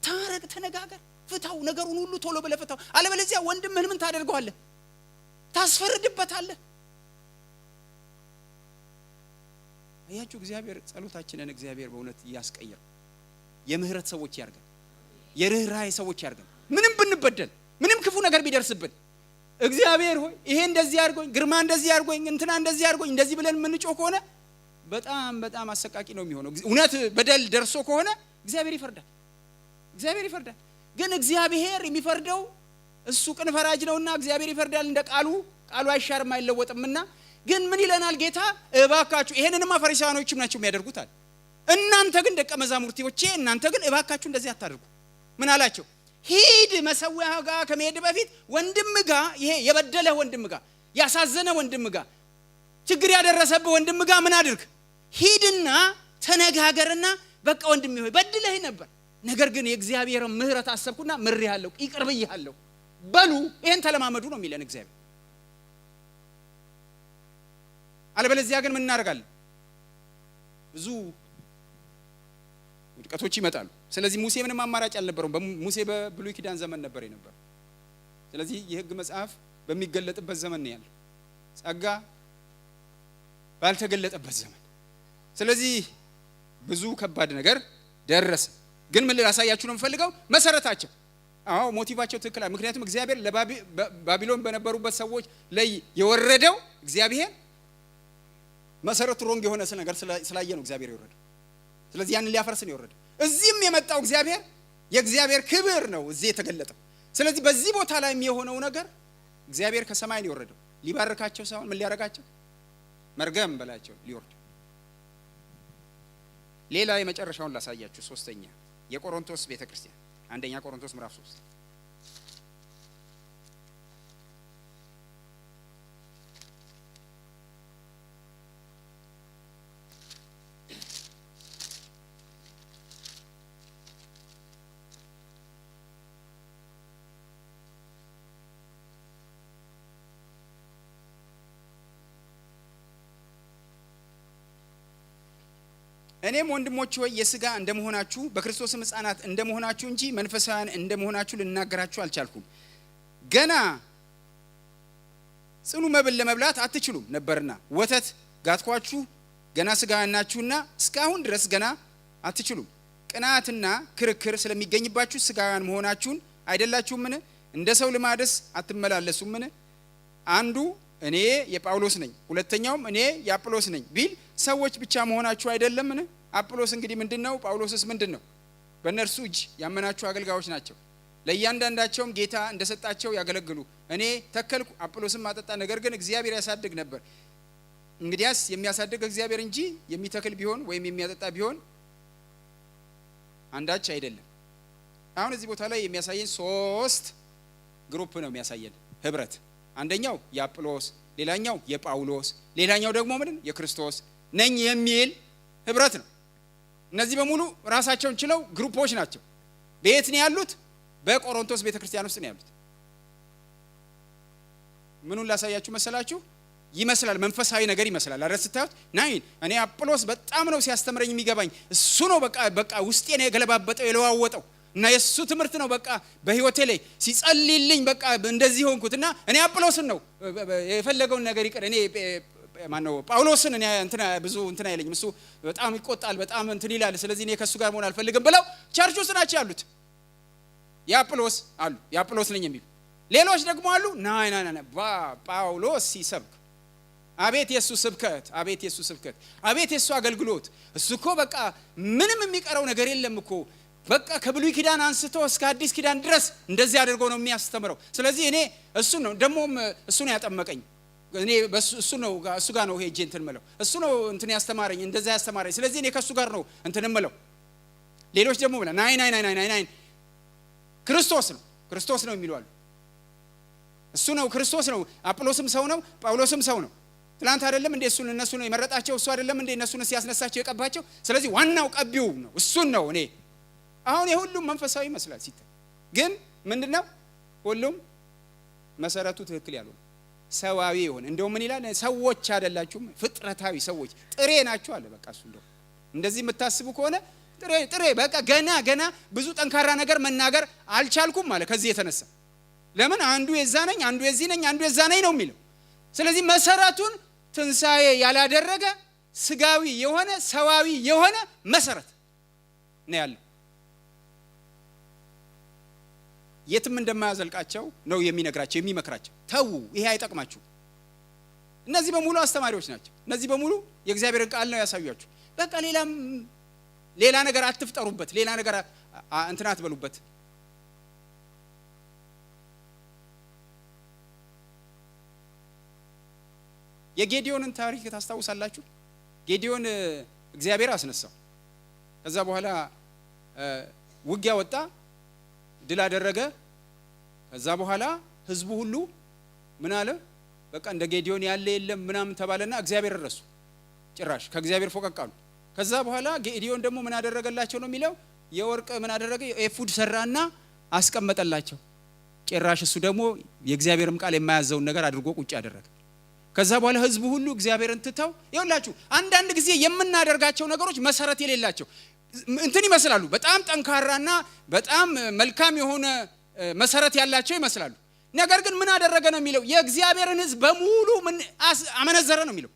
ታረቅ፣ ተነጋገር፣ ፍታው፣ ነገሩን ሁሉ ቶሎ ብለህ ፍታው። አለበለዚያ ወንድምህን ምን ታደርገዋለህ? ታስፈርድበታለህ። አያችሁ እግዚአብሔር ጸሎታችንን እግዚአብሔር በእውነት ያስቀየር። የምህረት ሰዎች ያርገን፣ የርህራሄ ሰዎች ያርገን። ምንም ብንበደል፣ ምንም ክፉ ነገር ቢደርስብን እግዚአብሔር ሆይ ይሄ እንደዚህ አድርጎኝ፣ ግርማ እንደዚህ አድርጎኝ፣ እንትና እንደዚህ አድርጎኝ፣ እንደዚህ ብለን የምንጮህ ከሆነ በጣም አሰቃቂ ነው የሚሆነው። እውነት በደል ደርሶ ከሆነ እግዚአብሔር ይፈርዳል። ግን እግዚአብሔር የሚፈርደው እሱ ቅን ፈራጅ ነውና እግዚአብሔር ይፈርዳል እንደ ቃሉ አይሻርም አይለወጥምና። ግን ምን ይለናል ጌታ? እባካችሁ ይሄንንማ ፈሪሳውያኖችም ናቸው የሚያደርጉታል። እናንተ ግን ደቀ መዛሙርቶቼ፣ እናንተ ግን እባካችሁ እንደዚህ አታድርጉ። ምን አላቸው? ሂድ መሰዊያ ጋር ከመሄድ በፊት ወንድም ጋር፣ ይሄ የበደለ ወንድም ጋር፣ ያሳዘነ ወንድም ጋር፣ ችግር ያደረሰብህ ወንድም ጋር ምን አድርግ? ሂድና ተነጋገርና በቃ ወንድሜ ሆይ በድለህ ነበር፣ ነገር ግን የእግዚአብሔር ምህረት አሰብኩና ምሬሃለሁ፣ ይቅር ብዬሃለሁ በሉ። ይሄን ተለማመዱ ነው የሚለን እግዚአብሔር። አለበለዚያ ግን ምን እናደርጋለን? ብዙ ውድቀቶች ይመጣሉ። ስለዚህ ሙሴ ምንም አማራጭ አልነበረውም። ሙሴ በብሉይ ኪዳን ዘመን ነበር የነበረው። ስለዚህ የሕግ መጽሐፍ በሚገለጥበት ዘመን ነው ያለው፣ ጸጋ ባልተገለጠበት ዘመን። ስለዚህ ብዙ ከባድ ነገር ደረሰ። ግን ምን ላሳያችሁ ነው የምፈልገው? መሰረታቸው ሞቲቫቸው ትክክል። ምክንያቱም እግዚአብሔር ለባቢሎን በነበሩበት ሰዎች ላይ የወረደው እግዚአብሔር መሰረቱ ሮንግ የሆነ ነገር ስላየ ነው እግዚአብሔር የወረደው። ስለዚህ ያንን ሊያፈርስ ነው የወረደው። እዚህም የመጣው እግዚአብሔር የእግዚአብሔር ክብር ነው እዚህ የተገለጠው። ስለዚህ በዚህ ቦታ ላይ የሆነው ነገር እግዚአብሔር ከሰማይ ነው የወረደው። ሊባርካቸው ሳይሆን ምን ሊያረጋቸው? መርገም በላቸው ሊወርድ። ሌላ የመጨረሻውን ላሳያችሁ። ሶስተኛ የቆሮንቶስ ቤተክርስቲያን፣ አንደኛ ቆሮንቶስ ምዕራፍ 3 እኔም ወንድሞች ሆይ የሥጋ እንደመሆናችሁ በክርስቶስም ሕፃናት እንደመሆናችሁ እንጂ መንፈሳውያን እንደመሆናችሁ ልናገራችሁ አልቻልኩም። ገና ጽኑ መብል ለመብላት አትችሉም ነበርና ወተት ጋትኳችሁ ገና ሥጋውያን ናችሁና እስካሁን ድረስ ገና አትችሉም። ቅናትና ክርክር ስለሚገኝባችሁ ሥጋውያን መሆናችሁን አይደላችሁምን? እንደ ሰው ልማድስ አትመላለሱምን? አንዱ እኔ የጳውሎስ ነኝ፣ ሁለተኛውም እኔ የአጵሎስ ነኝ ቢል ሰዎች ብቻ መሆናችሁ አይደለምን? አጵሎስ እንግዲህ ምንድነው? ጳውሎስስ ምንድነው? በእነርሱ እጅ ያመናችሁ አገልጋዮች ናቸው። ለእያንዳንዳቸውም ጌታ እንደሰጣቸው ያገለግሉ። እኔ ተከልኩ፣ አጵሎስም አጠጣ፣ ነገር ግን እግዚአብሔር ያሳድግ ነበር። እንግዲያስ የሚያሳድግ እግዚአብሔር እንጂ የሚተክል ቢሆን ወይም የሚያጠጣ ቢሆን አንዳች አይደለም። አሁን እዚህ ቦታ ላይ የሚያሳየን 3 ግሩፕ ነው የሚያሳየን ህብረት። አንደኛው የአጵሎስ፣ ሌላኛው የጳውሎስ፣ ሌላኛው ደግሞ ምንድን የክርስቶስ ነኝ የሚል ህብረት ነው። እነዚህ በሙሉ ራሳቸውን ችለው ግሩፖች ናቸው። በየት ነው ያሉት? በቆሮንቶስ ቤተክርስቲያን ውስጥ ነው ያሉት። ምኑን ላሳያችሁ መሰላችሁ? ይመስላል መንፈሳዊ ነገር ይመስላል። አረስታውት ናይን እኔ አጵሎስ በጣም ነው ሲያስተምረኝ የሚገባኝ። እሱ ነው በቃ ውስጤ ነው የገለባበጠው የለዋወጠው እና የሱ ትምህርት ነው በቃ በህይወቴ ላይ ሲጸልይልኝ በቃ እንደዚህ ሆንኩትና እኔ አጵሎስን ነው የፈለገውን ነገር ይቀር እኔ ማነው ጳውሎስን እኔ እንትና ብዙ እንትና አይለኝም፣ እሱ በጣም ይቆጣል፣ በጣም እንትን ይላል፣ ስለዚህ እኔ ከሱ ጋር መሆን አልፈልግም ብለው ቸርች ውስጥ ናቸው ያሉት። የአጵሎስ አሉ የአጵሎስ ነኝ የሚሉ ሌሎች ደግሞ አሉ ናይ ጳውሎስ ሲሰብክ አቤት የሱ ስብከት፣ አቤት የሱ ስብከት፣ አቤት የሱ አገልግሎት፣ እሱ እኮ በቃ ምንም የሚቀረው ነገር የለም እኮ በቃ ከብሉይ ኪዳን አንስቶ እስከ አዲስ ኪዳን ድረስ እንደዚህ አድርጎ ነው የሚያስተምረው። ስለዚህ እኔ እሱ ነው ደሞም እሱ ነው ያጠመቀኝ፣ እኔ እሱ ነው እሱ ጋር ነው ሄጄ እንትን ምለው፣ እሱ ነው እንትን ያስተማረኝ፣ እንደዛ ያስተማረኝ፣ ስለዚህ እኔ ከሱ ጋር ነው እንትን ምለው። ሌሎች ደግሞ ብለ ናይ ክርስቶስ ነው የሚሉ አሉ። እሱ ነው ክርስቶስ ነው፣ አጵሎስም ሰው ነው፣ ጳውሎስም ሰው ነው። ትላንት አይደለም እንደ እነሱ ነው የመረጣቸው፣ እሱ አይደለም እንደ እነሱን ሲያስነሳቸው የቀባቸው። ስለዚህ ዋናው ቀቢው ነው እሱን ነው። እኔ አሁን የሁሉም መንፈሳዊ ይመስላል ሲታይ፣ ግን ምንድነው ሁሉም መሰረቱ ትክክል ያልሆነ ሰዋዊ ይሆን። እንደው ምን ይላል? ሰዎች አይደላችሁም ፍጥረታዊ ሰዎች ጥሬ ናችሁ አለ። በቃ እሱ እንደው እንደዚህ የምታስቡ ከሆነ ጥሬ በቃ ገና ብዙ ጠንካራ ነገር መናገር አልቻልኩም ማለት ከዚህ የተነሳ ለምን አንዱ የዛ ነኝ አንዱ የዚህ ነኝ አንዱ የዛ ነኝ ነው የሚለው። ስለዚህ መሰረቱን ትንሳኤ ያላደረገ ስጋዊ የሆነ ሰዋዊ የሆነ መሰረት ነው ያለው። የትም እንደማያዘልቃቸው ነው የሚነግራቸው የሚመክራቸው። ተው ይሄ አይጠቅማችሁ። እነዚህ በሙሉ አስተማሪዎች ናቸው። እነዚህ በሙሉ የእግዚአብሔርን ቃል ነው ያሳዩአችሁ። በቃ ሌላ ነገር አትፍጠሩበት፣ ሌላ ነገር እንትን አትበሉበት። የጌዲዮንን ታሪክ ታስታውሳላችሁ? ጌዲዮን እግዚአብሔር አስነሳው። ከዛ በኋላ ውጊያ ወጣ፣ ድል አደረገ። ከዛ በኋላ ህዝቡ ሁሉ ምን አለ? በቃ እንደ ጌዲዮን ያለ የለም ምናምን ተባለና እግዚአብሔር ረሱ። ጭራሽ ከእግዚአብሔር ፎቀቅ አሉ። ከዛ በኋላ ጌዲዮን ደግሞ ምን አደረገላቸው ነው የሚለው የወርቅ ምን አደረገ ኤፉድ ሰራና አስቀመጠላቸው ጭራሽ እሱ ደግሞ የእግዚአብሔርም ቃል የማያዘውን ነገር አድርጎ ቁጭ አደረገ ከዛ በኋላ ህዝቡ ሁሉ እግዚአብሔርን ትተው ይኸውላችሁ አንዳንድ ጊዜ የምናደርጋቸው ነገሮች መሰረት የሌላቸው እንትን ይመስላሉ በጣም ጠንካራና በጣም መልካም የሆነ መሰረት ያላቸው ይመስላሉ ነገር ግን ምን አደረገ ነው የሚለው የእግዚአብሔርን ህዝብ በሙሉ ምን አመነዘረ ነው የሚለው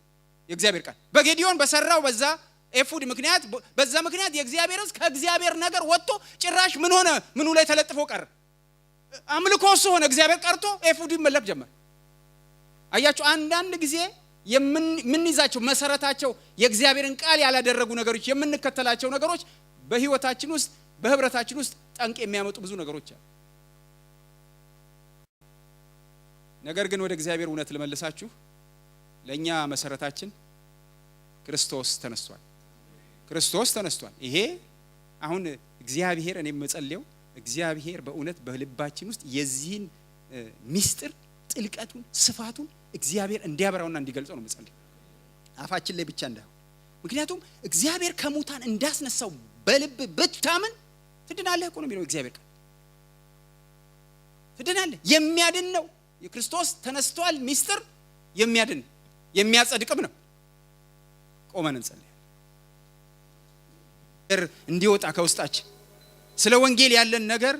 የእግዚአብሔር ቃል በጌዲዮን በሰራው በዛ ኤፉድ ምክንያት በዛ ምክንያት የእግዚአብሔር ህዝብ ከእግዚአብሔር ነገር ወጥቶ ጭራሽ ምን ሆነ ምኑ ላይ ተለጥፎ ቀረ አምልኮስ ሆነ እግዚአብሔር ቀርቶ ኤፉድ ይመለክ ጀመር አያችሁ አንዳንድ ጊዜ የምንይዛቸው መሰረታቸው የእግዚአብሔርን ቃል ያላደረጉ ነገሮች የምንከተላቸው ነገሮች በህይወታችን ውስጥ በህብረታችን ውስጥ ጠንቅ የሚያመጡ ብዙ ነገሮች አሉ ነገር ግን ወደ እግዚአብሔር እውነት ልመልሳችሁ ለኛ መሰረታችን ክርስቶስ ተነስቷል ይሄ አሁን እግዚአብሔር እኔ መጸልየው እግዚአብሔር በእውነት በልባችን ውስጥ የዚህን ሚስጥር ጥልቀቱን ስፋቱን እግዚአብሔር እንዲያበራውና እንዲገልጸው ነው መጸልየው አፋችን ላይ ብቻ እንዳይሆን ምክንያቱም እግዚአብሔር ከሙታን እንዳስነሳው በልብ ብታምን ትድናለህ እኮ ነው የሚለው እግዚአብሔር ቃል ትድናለህ የሚያድን ነው የክርስቶስ ተነስቷል ሚስጥር የሚያድን የሚያጸድቅም ነው ቆመን እንጸልይ እንዲወጣ ከውስጣችን ስለ ወንጌል ያለን ነገር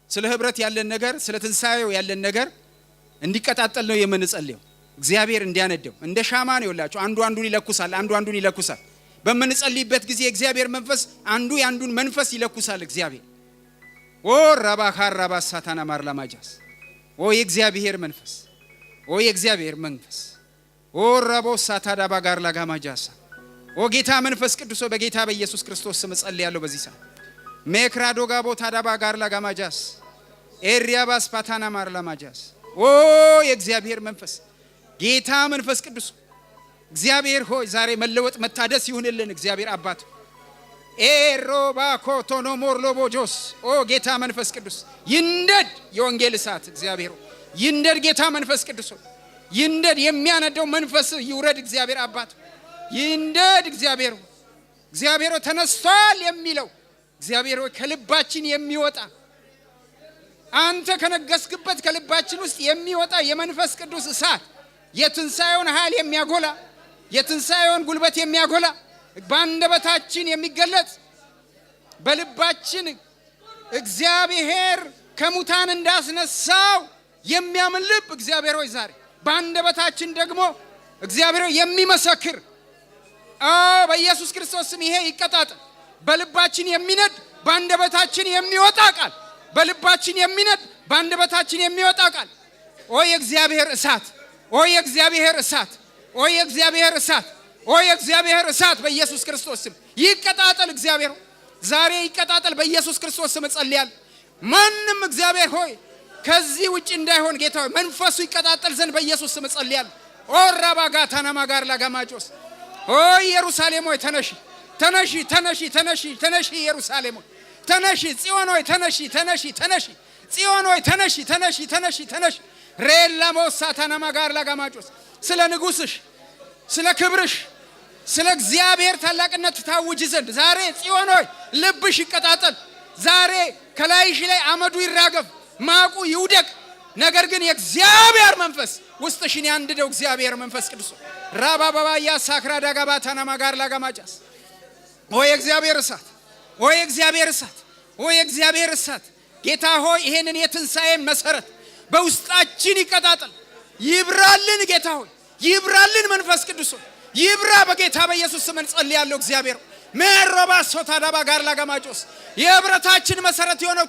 ስለ ህብረት ያለን ነገር ስለ ትንሳኤው ያለን ነገር እንዲቀጣጠል ነው የምንጸልየው እግዚአብሔር እንዲያነደው እንደ ሻማ ነው ይላችሁ አንዱ አንዱን ይለኩሳል በመንጸልይበት ጊዜ እግዚአብሔር መንፈስ አንዱ ያንዱን መንፈስ ይለኩሳል እግዚአብሔር ረባ ሳታና ማርላማጃስ የእግዚአብሔር መንፈስ ረቦ ሳታዳባ ጋር ላጋማጃሳ ጌታ መንፈስ ቅዱስ በጌታ በኢየሱስ ክርስቶስ ስም ጸልያለሁ በዚህ ሰዓት ሜክራዶጋ ቦታዳባ ጋር ላጋማጃስ ኤሪያባስ ፓታና ማርላማጃስ የእግዚአብሔር መንፈስ ጌታ መንፈስ ቅዱስ እግዚአብሔር ሆይ ዛሬ መለወጥ መታደስ ይሁንልን እግዚአብሔር አባት ኤሮባ ኮቶኖ ሞርሎቦጆስ ጌታ መንፈስ ቅዱስ ይንደድ የወንጌል እሳት እግዚአብሔር ይንደድ ጌታ መንፈስ ቅዱስ ይንደድ የሚያነደው መንፈስ ይውረድ እግዚአብሔር አባት ይንደድ እግዚአብሔር ተነስቷል የሚለው እግዚአብሔር ከልባችን የሚወጣ አንተ ከነገስክበት ከልባችን ውስጥ የሚወጣ የመንፈስ ቅዱስ እሳት የትንሳኤውን ኃይል የሚያጎላ የትንሳኤውን ጉልበት የሚያጎላ ባንደበታችን የሚገለጽ በልባችን እግዚአብሔር ከሙታን እንዳስነሳው የሚያምን ልብ እግዚአብሔር ሆይ ዛሬ ባንደበታችን ደግሞ እግዚአብሔር የሚመሰክር በኢየሱስ ክርስቶስ ስም ይሄ ይቀጣጣል በልባችን የሚነድ ባንደበታችን የሚወጣ ቃል በልባችን የሚነድ ባንደበታችን የሚወጣ ቃል የእግዚአብሔር እሳት የእግዚአብሔር እሳት በኢየሱስ ክርስቶስ ስም ይቀጣጣል እግዚአብሔር ዛሬ ይቀጣጣል በኢየሱስ ክርስቶስ ስም ጸልያለሁ ማንንም እግዚአብሔር ሆይ ከዚህ ውጪ እንዳይሆን ጌታ ሆይ መንፈሱ ይቀጣጣል ዘንድ በኢየሱስ ስም ጸልያለሁ ኦራባጋታና ማጋር ላጋማጆስ ኢየሩሳሌም ሆይ ተነሺ ኢየሩሳሌም ሆይ ተነሺ ጽዮን ሆይ ተነሺ ጽዮን ሆይ ተነሺ ሬላሞሳታና ማጋር ላጋማጆስ ስለ ንጉስሽ ስለ ክብርሽ ስለ እግዚአብሔር ታላቅነት ታውጅ ዘንድ ዛሬ ጽዮን ሆይ ልብሽ ይቀጣጣል ዛሬ ከላይሽ ላይ አመዱ ይራገፍ ማቁ ይውደቅ ነገር ግን የእግዚአብሔር መንፈስ ውስጥሽን ያንድደው እግዚአብሔር መንፈስ ቅዱስ ራባባያ ሳክራ ዳጋባታና ማጋር ላጋማጃስ የእግዚአብሔር እሳት ጌታ ሆይ ይሄንን የትንሳኤን መሰረት በውስጣችን ይቀጣጣል ይብራልን ጌታ ሆይ ይብራልን መንፈስ ቅዱስ ይብራ በጌታ በኢየሱስ ስም እንጸልያለሁ እግዚአብሔር መረባሶታ ዳባ ጋር ላጋማጆስ የህብረታችን መሰረት የሆነው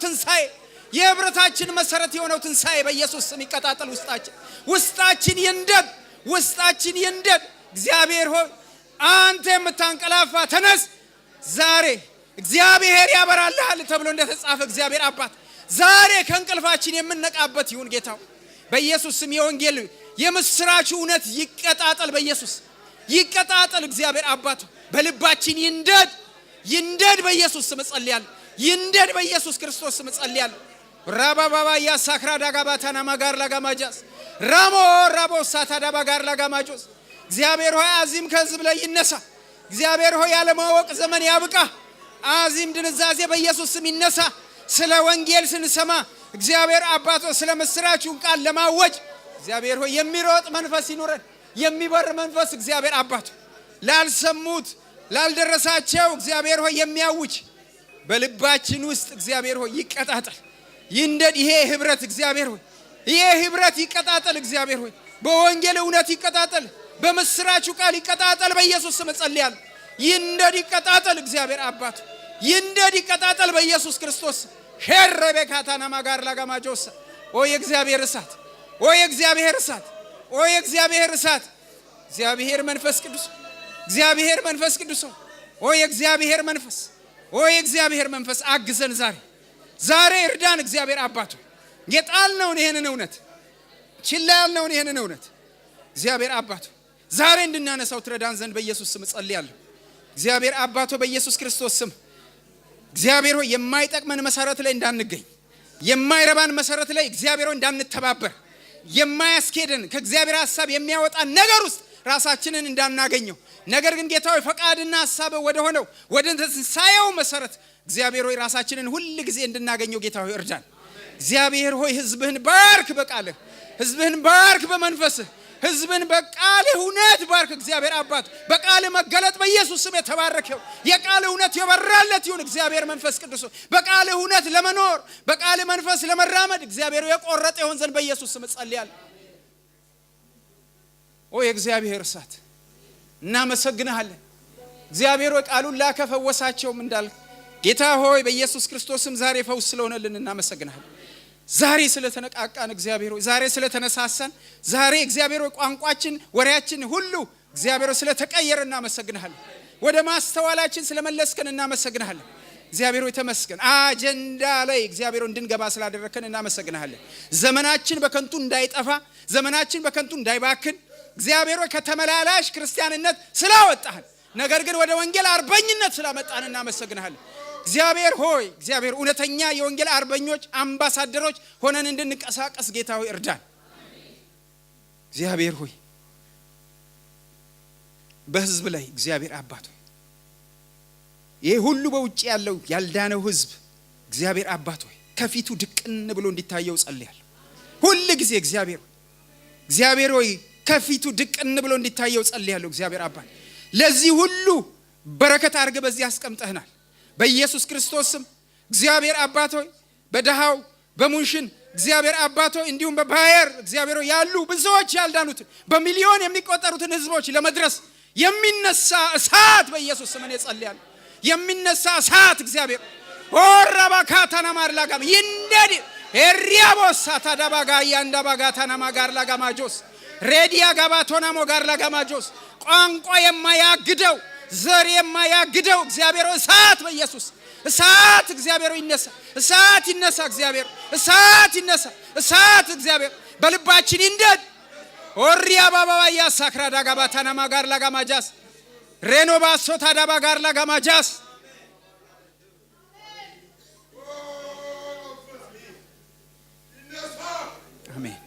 ትንሳኤ በኢየሱስ ስም ይቀጣጣል ውስጣችን ይንደድ እግዚአብሔር ሆይ አንተ የምታንቀላፋ ተነስ ዛሬ እግዚአብሔር ያበራልሃል ተብሎ እንደተጻፈ እግዚአብሔር አባት ዛሬ ከእንቅልፋችን የምንነቃበት ይሁን ጌታው በኢየሱስ ስም የወንጌል የምስራቹ እውነት ይቀጣጣል በኢየሱስ ይቀጣጣል እግዚአብሔር አባት በልባችን ይንደድ በኢየሱስ ስም ጸልያለሁ ይንደድ በኢየሱስ ክርስቶስ ስም ጸልያለሁ ራባባባ ያሳክራ ዳጋባታና ማጋር ላጋማጃስ ራቦ ሳታ ዳባ ጋር ላጋማጆስ እግዚአብሔር ሆይ አዚም ከህዝብ ላይ ይነሳ እግዚአብሔር ሆይ ያለ ማወቅ ዘመን ያብቃ። አዚም ድንዛዜ በኢየሱስ ስም ይነሳ። ስለ ወንጌል ስንሰማ እግዚአብሔር አባቶ ስለ ምስራቹን ቃል ለማወጅ እግዚአብሔር ሆይ የሚሮጥ መንፈስ ይኑረን። የሚበር መንፈስ እግዚአብሔር አባቶ ላልሰሙት ላልደረሳቸው እግዚአብሔር ሆይ የሚያውጅ በልባችን ውስጥ እግዚአብሔር ሆይ ይቀጣጣል። ይንደድ ይሄ ህብረት እግዚአብሔር ሆይ ይሄ ህብረት ይቀጣጣል። እግዚአብሔር ሆይ በወንጌል እውነት ይቀጣጣል። በምስራቹ ቃል ይቀጣጣል። በኢየሱስ ስም ጸልያለሁ። ይንደድ ይቀጣጣል። እግዚአብሔር አባቶ ይንደድ ይቀጣጣል በኢየሱስ ክርስቶስ። ሸረበ ካታና ማጋር ላጋማጆስ ኦ የእግዚአብሔር እሳት ኦ የእግዚአብሔር እሳት ኦ የእግዚአብሔር እሳት እግዚአብሔር መንፈስ ቅዱስ እግዚአብሔር መንፈስ ቅዱስ ኦ የእግዚአብሔር መንፈስ ኦ የእግዚአብሔር መንፈስ አግዘን። ዛሬ እርዳን እግዚአብሔር አባቶ። የጣልነውን ይሄንን እውነት ችላ ያልነውን ይሄንን እውነት እግዚአብሔር አባቶ ዛሬ እንድናነሳው ትረዳን ዘንድ በኢየሱስ ስም ጸልያለሁ። እግዚአብሔር አባቶ በኢየሱስ ክርስቶስ ስም እግዚአብሔር ሆይ የማይጠቅመን መሰረት ላይ እንዳንገኝ፣ የማይረባን መሰረት ላይ እግዚአብሔር ሆይ እንዳንተባበር፣ የማያስኬደን ከእግዚአብሔር ሐሳብ የሚያወጣ ነገር ውስጥ ራሳችንን እንዳናገኘው፣ ነገር ግን ጌታ ሆይ ፈቃድና ሐሳብ ወደ ሆነው ወደ ትንሣኤው መሰረት እግዚአብሔር ሆይ ራሳችንን ሁሉ ጊዜ እንድናገኘው ጌታ ሆይ እርዳን። እግዚአብሔር ሆይ ሕዝብህን ባርክ፣ በቃልህ ሕዝብህን ባርክ፣ በመንፈስህ ሕዝብን በቃል እውነት ባርክ። እግዚአብሔር አባቱ በቃል መገለጥ በኢየሱስ ስም የተባረከው የቃል እውነት የበራለት ይሁን። እግዚአብሔር መንፈስ ቅዱስ በቃል እውነት ለመኖር በቃል መንፈስ ለመራመድ እግዚአብሔር የቆረጠ ይሁን ዘንድ በኢየሱስ ስም ጸልያለሁ። ኦ የእግዚአብሔር እሳት እናመሰግንሃለን። እግዚአብሔር ሆይ ቃሉን ላከ ፈወሳቸውም እንዳልክ ጌታ ሆይ በኢየሱስ ክርስቶስም ዛሬ ፈውስ ስለሆነልን እናመሰግንሃለን። ዛሬ ስለተነቃቃን እግዚአብሔር ሆይ ዛሬ ስለተነሳሳን ዛሬ እግዚአብሔር ሆይ ቋንቋችን ወሬያችን ሁሉ እግዚአብሔር ሆይ ስለተቀየረ እናመሰግንሃለን። ወደ ማስተዋላችን ስለመለስከን እናመሰግንሃለን። እግዚአብሔር ሆይ ተመስገን። አጀንዳ ላይ እግዚአብሔር እንድንገባ ስላደረከን እናመሰግንሃለን። ዘመናችን በከንቱ እንዳይጠፋ ዘመናችን በከንቱ እንዳይባክን እግዚአብሔር ሆይ ከተመላላሽ ክርስቲያንነት ስላወጣን ነገር ግን ወደ ወንጌል አርበኝነት ስላመጣን እናመሰግንሃለን። እግዚአብሔር ሆይ እግዚአብሔር እውነተኛ የወንጌል አርበኞች አምባሳደሮች ሆነን እንድንቀሳቀስ ጌታ ሆይ እርዳን። እግዚአብሔር ሆይ በሕዝብ ላይ እግዚአብሔር አባት ሆይ ይሄ ሁሉ በውጭ ያለው ያልዳነው ሕዝብ እግዚአብሔር አባት ሆይ ከፊቱ ድቅን ብሎ እንዲታየው ጸልያለሁ። ሁሉ ጊዜ እግዚአብሔር ሆይ ከፊቱ ድቅን ብሎ እንዲታየው ጸልያለሁ። እግዚአብሔር አባት ለዚህ ሁሉ በረከት አድርገህ በዚህ አስቀምጠህናል። በኢየሱስ ክርስቶስም እግዚአብሔር አባት ሆይ በደሃው በሙንሽን እግዚአብሔር አባት ሆይ እንዲሁም በባየር እግዚአብሔር ሆይ ያሉ ብዙዎች ያልዳኑትን በሚሊዮን የሚቆጠሩትን ህዝቦች ለመድረስ የሚነሳ እሳት በኢየሱስ ስም እኔ ጸልያለሁ። የሚነሳ እሳት እግዚአብሔር ኦራባካታና ማርላጋም ይንደድ ኤሪያቦስ አታዳባጋ ያንዳባጋታና ማጋርላጋማጆስ ሬዲያ ጋባቶና ሞጋርላጋማጆስ ቋንቋ የማያግደው ዘር የማያግደው እግዚአብሔር እሳት በኢየሱስ እሳት እግዚአብሔር ይነሳ፣ እሳት ይነሳ፣ እግዚአብሔር እሳት ይነሳ፣ እሳት እግዚአብሔር በልባችን ይንደድ። ኦሪያ ባባያ ሳክራ ዳጋባታና ማጋር ላጋማጃስ ሬኖባሶ ታዳባ ጋር ላጋማጃስ አሜን።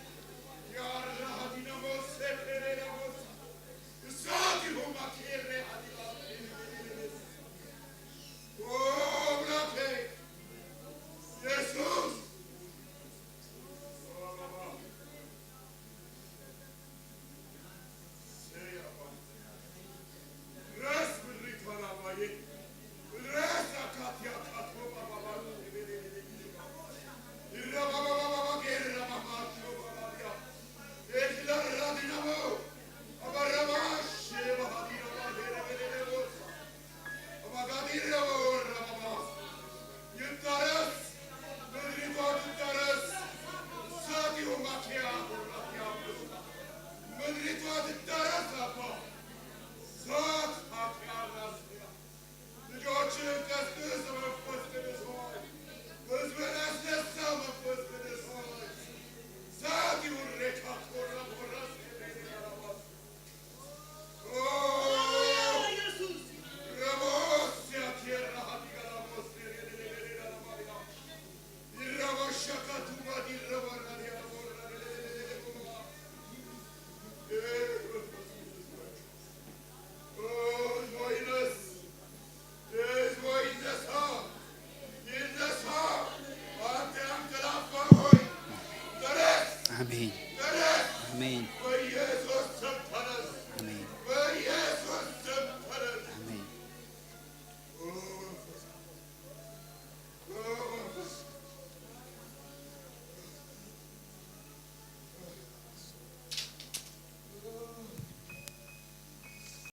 It was